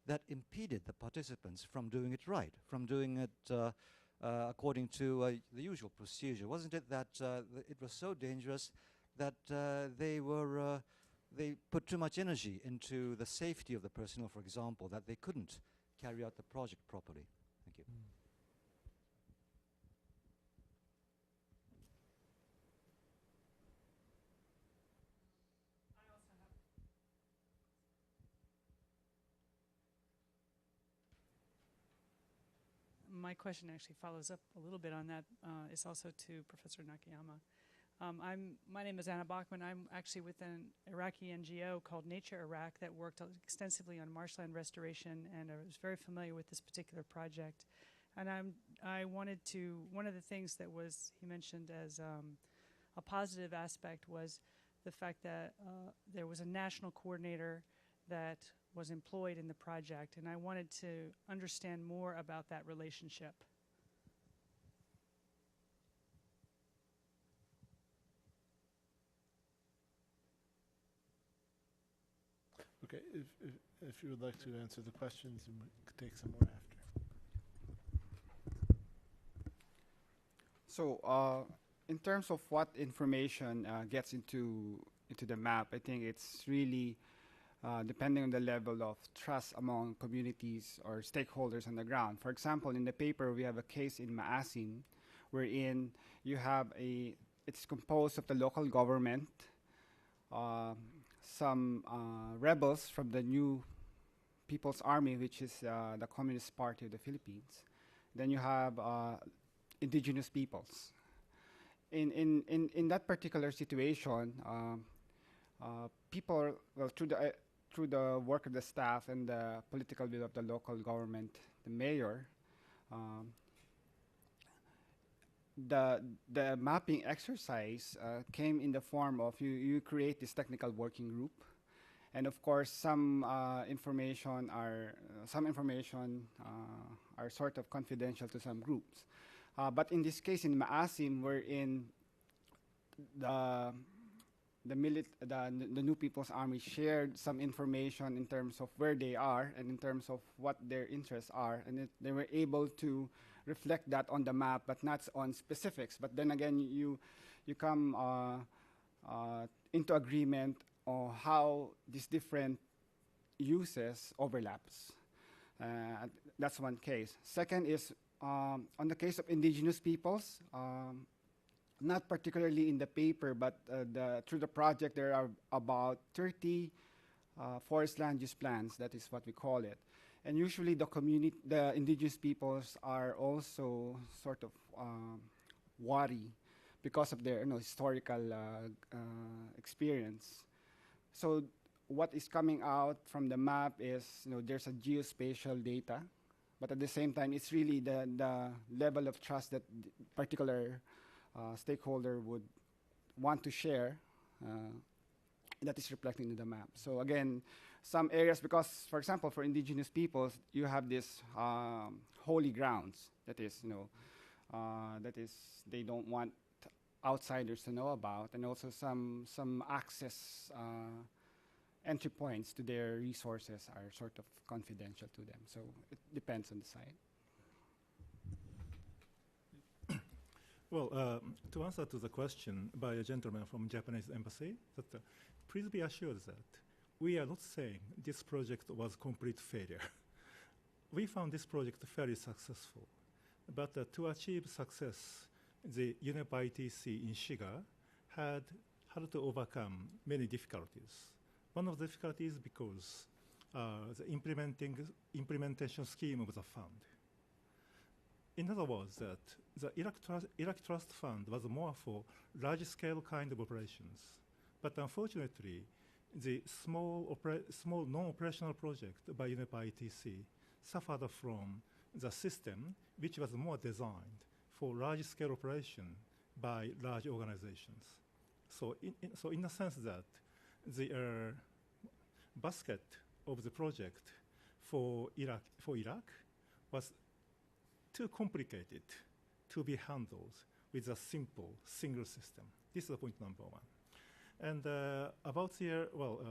that impeded the participants from doing it right, from doing it according to the usual procedure? Wasn't it that it was so dangerous that they put too much energy into the safety of the personnel, for example, that they couldn't carry out the project properly? Thank you. My question actually follows up a little bit on that. It's also to Professor Nakayama. My name is Anna Bachman. I'm actually with an Iraqi NGO called Nature Iraq that worked extensively on marshland restoration, and I was very familiar with this particular project. And I wanted to, one of the things that he mentioned as a positive aspect was the fact that there was a national coordinator that was employed in the project, and I wanted to understand more about that relationship. Okay, if you would like to answer the questions, and we could take some more after. So, in terms of what information gets into the map, I think it's really depending on the level of trust among communities or stakeholders on the ground. For example, in the paper, we have a case in Maasin, wherein you have it's composed of the local government, some rebels from the New People's Army, which is the Communist Party of the Philippines. Then you have indigenous peoples. In that particular situation, people, well, through the work of the staff and the political will of the local government, the mayor, the mapping exercise came in the form of you create this technical working group, and of course some information are sort of confidential to some groups, but in this case in Maasim, wherein the New People's Army shared some information in terms of where they are and in terms of what their interests are, and they were able to reflect that on the map, but not on specifics. But then again, you come into agreement how these different uses overlaps. That's one case. Second is on the case of indigenous peoples, not particularly in the paper, but through the project, there are about 30 forest land use plans. That is what we call it. And usually the indigenous peoples are also sort of wary because of their historical experience. So what is coming out from the map is there's a geospatial data, but at the same time, it's really the level of trust that particular stakeholder would want to share that is reflected in the map. So again, some areas, because for example, for indigenous peoples, you have this holy grounds that is they don't want outsiders to know about, and also some access entry points to their resources are sort of confidential to them. So it depends on the site. Well, to answer to the question by a gentleman from Japanese embassy, please be assured that we are not saying this project was complete failure. We found this project fairly successful, but to achieve success, the UNEP-ITC in Shiga had to overcome many difficulties. One of the difficulties because the implementation scheme of the fund. In other words, that the Iraq Trust Fund was more for large-scale kind of operations. But unfortunately, the small non-operational project by UNEP-ITC suffered from the system which was more designed for large-scale operation by large organizations. So in a sense that the basket of the project for Iraq was too complicated to be handled with a simple single system. This is point number one. And about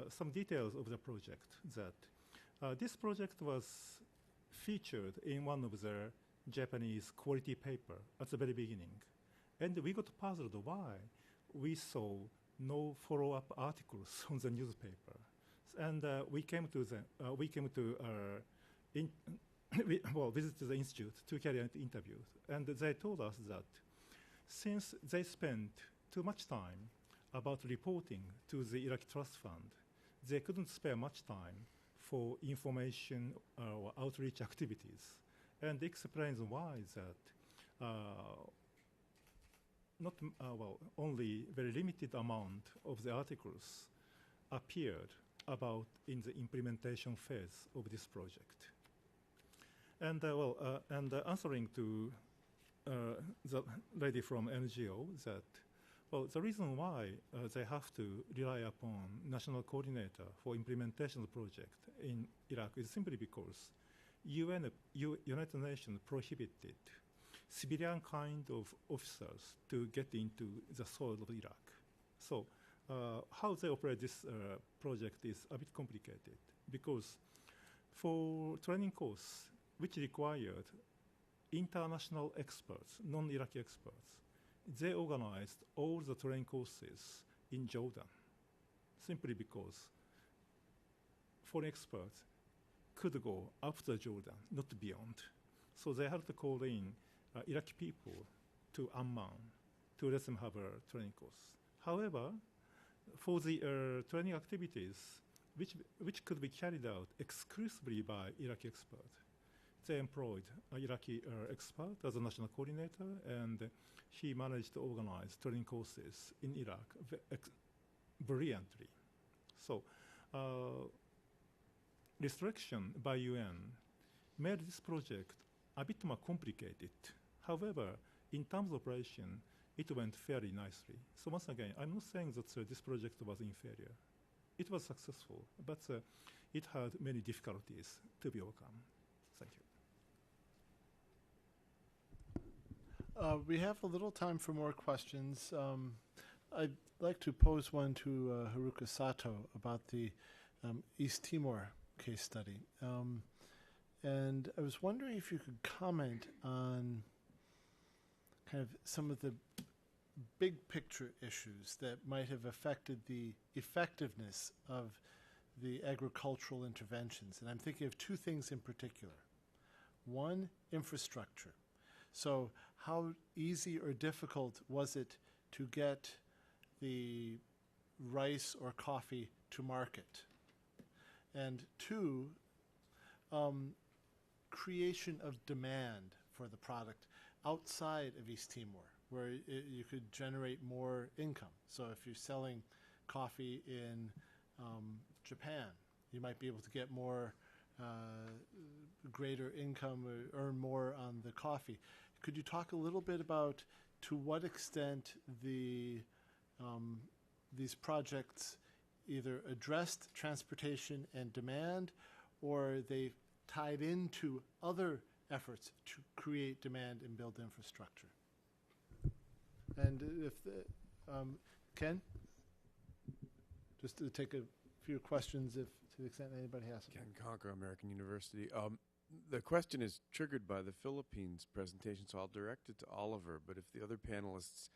some details of the project, that this project was featured in one of the Japanese quality paper at the very beginning. And we got puzzled why we saw no follow-up articles on the newspaper. And we came to visited the institute to carry out interviews. And they told us that since they spent too much time about reporting to the Iraqi Trust Fund, they couldn't spare much time for information or outreach activities. And explains why that only very limited amount of the articles appeared about in the implementation phase of this project. And answering to the lady from NGO, that the reason why they have to rely upon national coordinator for implementation of the project in Iraq is simply because United Nations prohibited civilian kind of officers to get into the soil of Iraq. So how they operate this project is a bit complicated, because for training course, which required international experts, non-Iraqi experts, they organized all the training courses in Jordan, simply because foreign experts could go up to Jordan, not beyond. So they had to call in Iraqi people to Amman to let them have a training course. However, for the training activities, which could be carried out exclusively by Iraqi experts, they employed an Iraqi expert as a national coordinator, and he managed to organize training courses in Iraq brilliantly. So restriction by UN made this project a bit more complicated. However, in terms of operation, it went fairly nicely. So once again, I'm not saying that this project was inferior. It was successful, but it had many difficulties to be overcome. Thank you. We have a little time for more questions. I'd like to pose one to Haruka Sato about the East Timor case study. And I was wondering if you could comment on kind of some of the big picture issues that might have affected the effectiveness of the agricultural interventions. And I'm thinking of two things in particular. One, infrastructure. So how easy or difficult was it to get the rice or coffee to market? And two, creation of demand for the product outside of East Timor, where you could generate more income. So if you're selling coffee in Japan, you might be able to get more, greater income or earn more on the coffee. Could you talk a little bit about to what extent these projects either addressed transportation and demand, or they tied into other efforts to create demand and build infrastructure? And if Ken, just to take a few questions, if to the extent anybody has them. Ken Conquer, American University. The question is triggered by the Philippines presentation, so I'll direct it to Oliver. But if the other panelists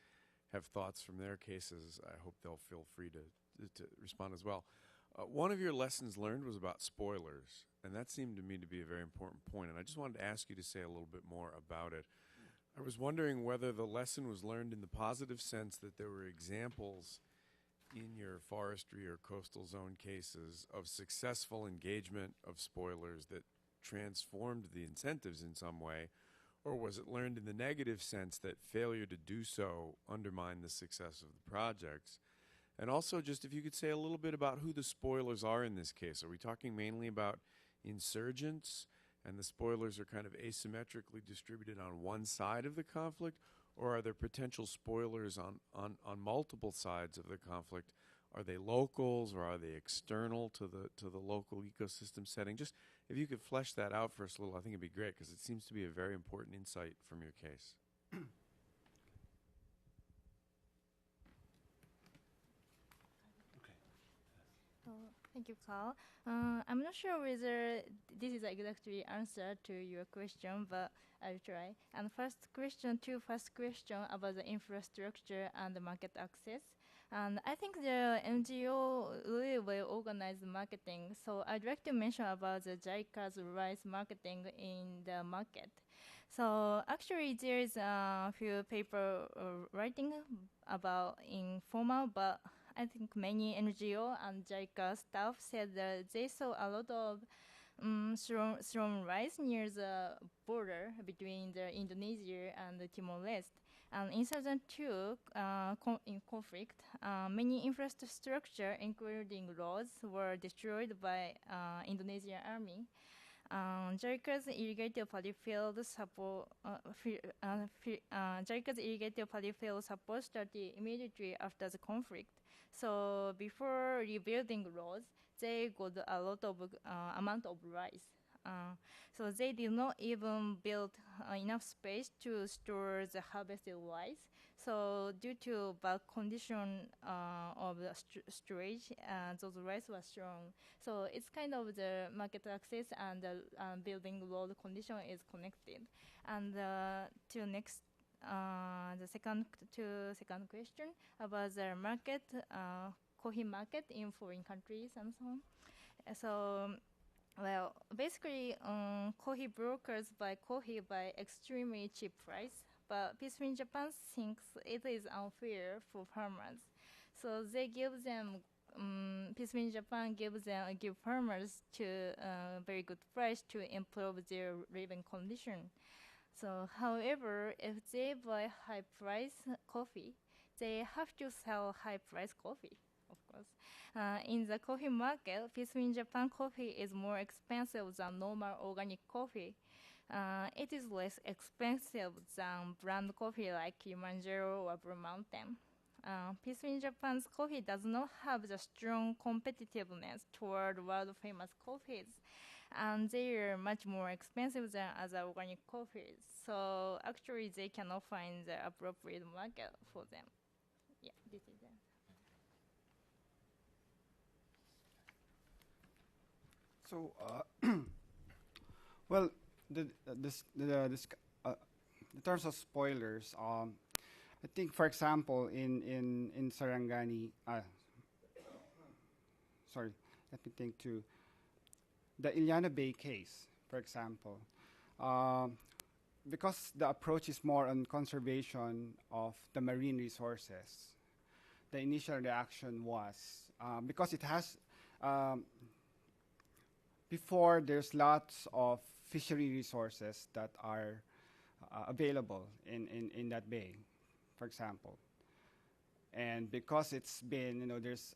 have thoughts from their cases, I hope they'll feel free to respond as well. One of your lessons learned was about spoilers, and that seemed to me to be a very important point, and I just wanted to ask you to say a little bit more about it. I was wondering whether the lesson was learned in the positive sense that there were examples in your forestry or coastal zone cases of successful engagement of spoilers that transformed the incentives in some way, or was it learned in the negative sense that failure to do so undermined the success of the projects? And also, just if you could say a little bit about who the spoilers are in this case. Are we talking mainly about insurgents, and the spoilers are kind of asymmetrically distributed on one side of the conflict, or are there potential spoilers on multiple sides of the conflict? Are they locals, or are they external to the local ecosystem setting? Just if you could flesh that out for us a little, I think it'd be great, because it seems to be a very important insight from your case. Thank you, Carl. I'm not sure whether this is exactly answer to your question, but I'll try. And first question about the infrastructure and the market access. And I think the NGO really will organize marketing. So I'd like to mention about the JICA's rice marketing in the market. So actually there is a few paper writing about informal, but I think many NGO and JICA staff said that they saw a lot of thrown rice near the border between the Indonesia and the Timor-Leste. And in 2002, in conflict, many infrastructure, including roads, were destroyed by Indonesian army. JICA's irrigated paddy field support started immediately after the conflict. So before rebuilding roads, they got a lot of amount of rice. So they did not even build enough space to store the harvested rice. So due to bad condition of the storage, those rice were thrown. So it's kind of the market access and the building road condition is connected. And to next, the second question about the market, coffee market in foreign countries and so on. So, well, basically, coffee brokers buy coffee by extremely cheap price, but Peacebuilding Japan thinks it is unfair for farmers. So they give them, Peacebuilding Japan give farmers to very good price to improve their living condition. So, however, if they buy high price coffee, they have to sell high price coffee, of course. In the coffee market, Peacebuilding Japan coffee is more expensive than normal organic coffee. It is less expensive than brand coffee like Kilimanjaro or Blue Mountain. Peacebuilding Japan's coffee does not have the strong competitiveness toward world famous coffees, and they are much more expensive than other organic coffees. So actually, they cannot find the appropriate market for them. Yeah, this is it. So, well, in terms of spoilers, I I think, for example, in Sarangani, sorry, let me think too. The Iliana Bay case, for example, because the approach is more on conservation of the marine resources, the initial reaction was, because it has, before there's lots of fishery resources that are available in that bay, for example. And because it's been, there's,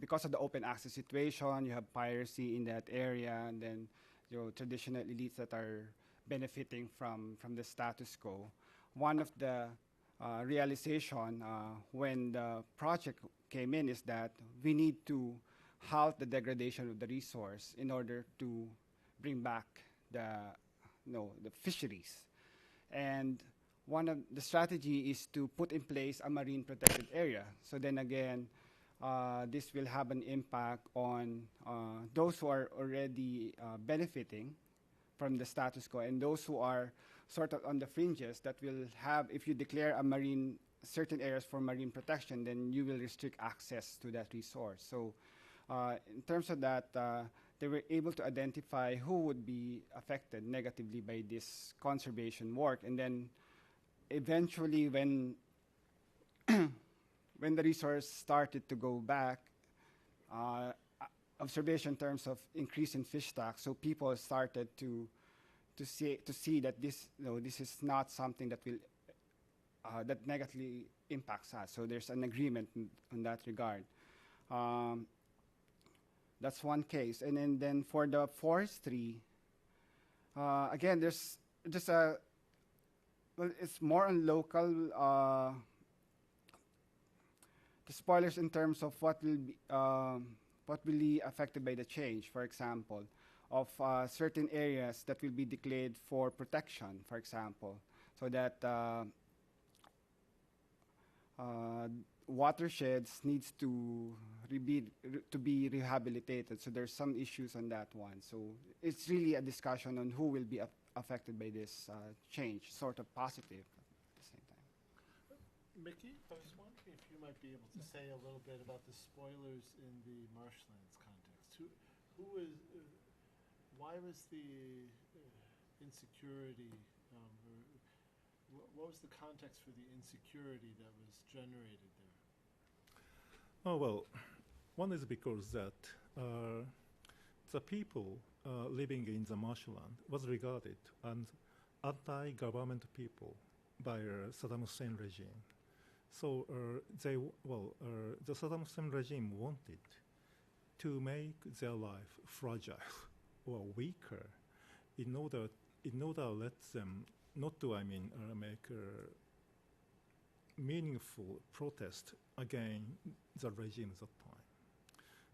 because of the open access situation, you have piracy in that area, and then traditional elites that are benefiting from the status quo. One of the realization when the project came in is that we need to halt the degradation of the resource in order to bring back the fisheries. And one of the strategy is to put in place a marine protected area. So then again, this will have an impact on those who are already benefiting from the status quo, and those who are sort of on the fringes that will have, if you declare certain areas for marine protection, then you will restrict access to that resource. So in terms of that, they were able to identify who would be affected negatively by this conservation work. And then eventually when when the resource started to go back, observation in terms of increase in fish stocks, so people started to see that this is not something that will that negatively impacts us. So there's an agreement in that regard. That's one case. And then for the forestry, again, there's just it's more on local. The spoilers in terms of what will be affected by the change, for example, of certain areas that will be declared for protection, for example, so that watersheds needs to be rehabilitated. So there's some issues on that one. So it's really a discussion on who will be affected by this change, sort of positive at the same time. Mickey, I was wondering if you might be able to say a little bit about the spoilers in the marshlands context. Why was the insecurity, what was the context for the insecurity that was generated there? Oh, well, one is because that the people living in the marshland was regarded as anti-government people by Saddam Hussein regime. So the Saddam Hussein regime wanted to make their life fragile or weaker in order to let them not to make a meaningful protest against the regime at that time.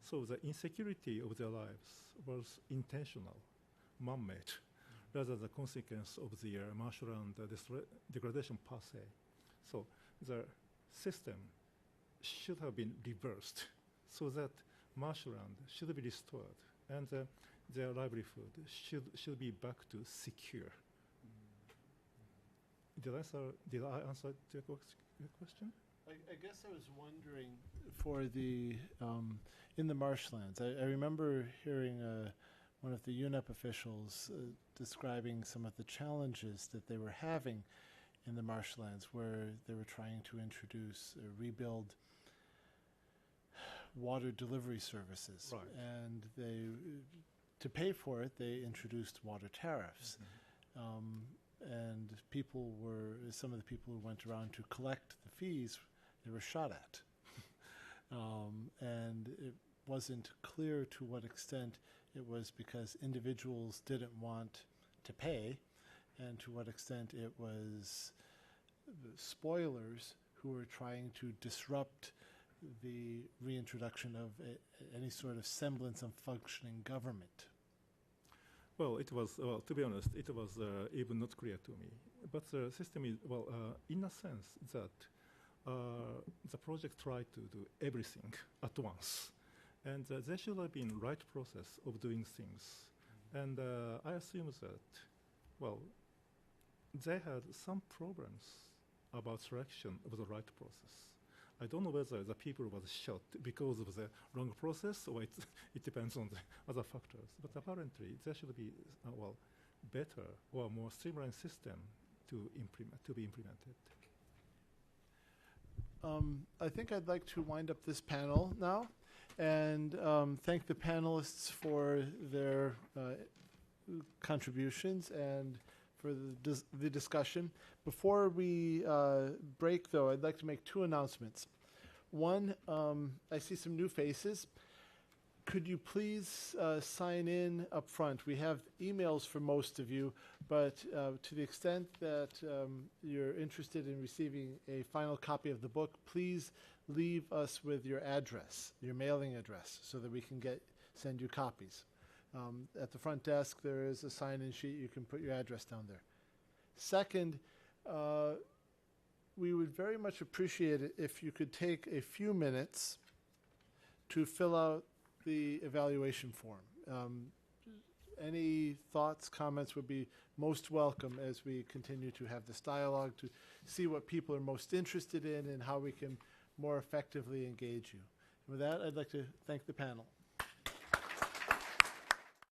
So the insecurity of their lives was intentional, man-made, rather the consequence of the marshland degradation per se. So the system should have been reversed so that marshland should be restored and their livelihood should be back to secure. Did I answer your question? I guess I was wondering for the in the marshlands. I remember hearing one of the UNEP officials describing some of the challenges that they were having in the marshlands, where they were trying to introduce or rebuild water delivery services, right. And to pay for it, they introduced water tariffs. And some of the people who went around to collect the fees, they were shot at. And it wasn't clear to what extent it was because individuals didn't want to pay, and to what extent it was the spoilers who were trying to disrupt the reintroduction of any sort of semblance of functioning government. Well, to be honest, it was even not clear to me. But the system is, in a sense that the project tried to do everything at once. And there should have been right process of doing things. And I assume that, they had some problems about selection of the right process. I don't know whether the people was shot because of the wrong process or it depends on the other factors. But apparently, there should be better or more streamlined system to be implemented. I think I'd like to wind up this panel now and thank the panelists for their contributions and for the discussion. Before we break, though, I'd like to make two announcements. One, I see some new faces. Could you please sign in up front? We have emails for most of you, but to the extent that you're interested in receiving a final copy of the book, please leave us with your address, your mailing address, so that we can send you copies. At the front desk, there is a sign-in sheet. You can put your address down there. Second, we would very much appreciate it if you could take a few minutes to fill out the evaluation form. Any thoughts, comments would be most welcome as we continue to have this dialogue to see what people are most interested in and how we can more effectively engage you. And with that, I'd like to thank the panel.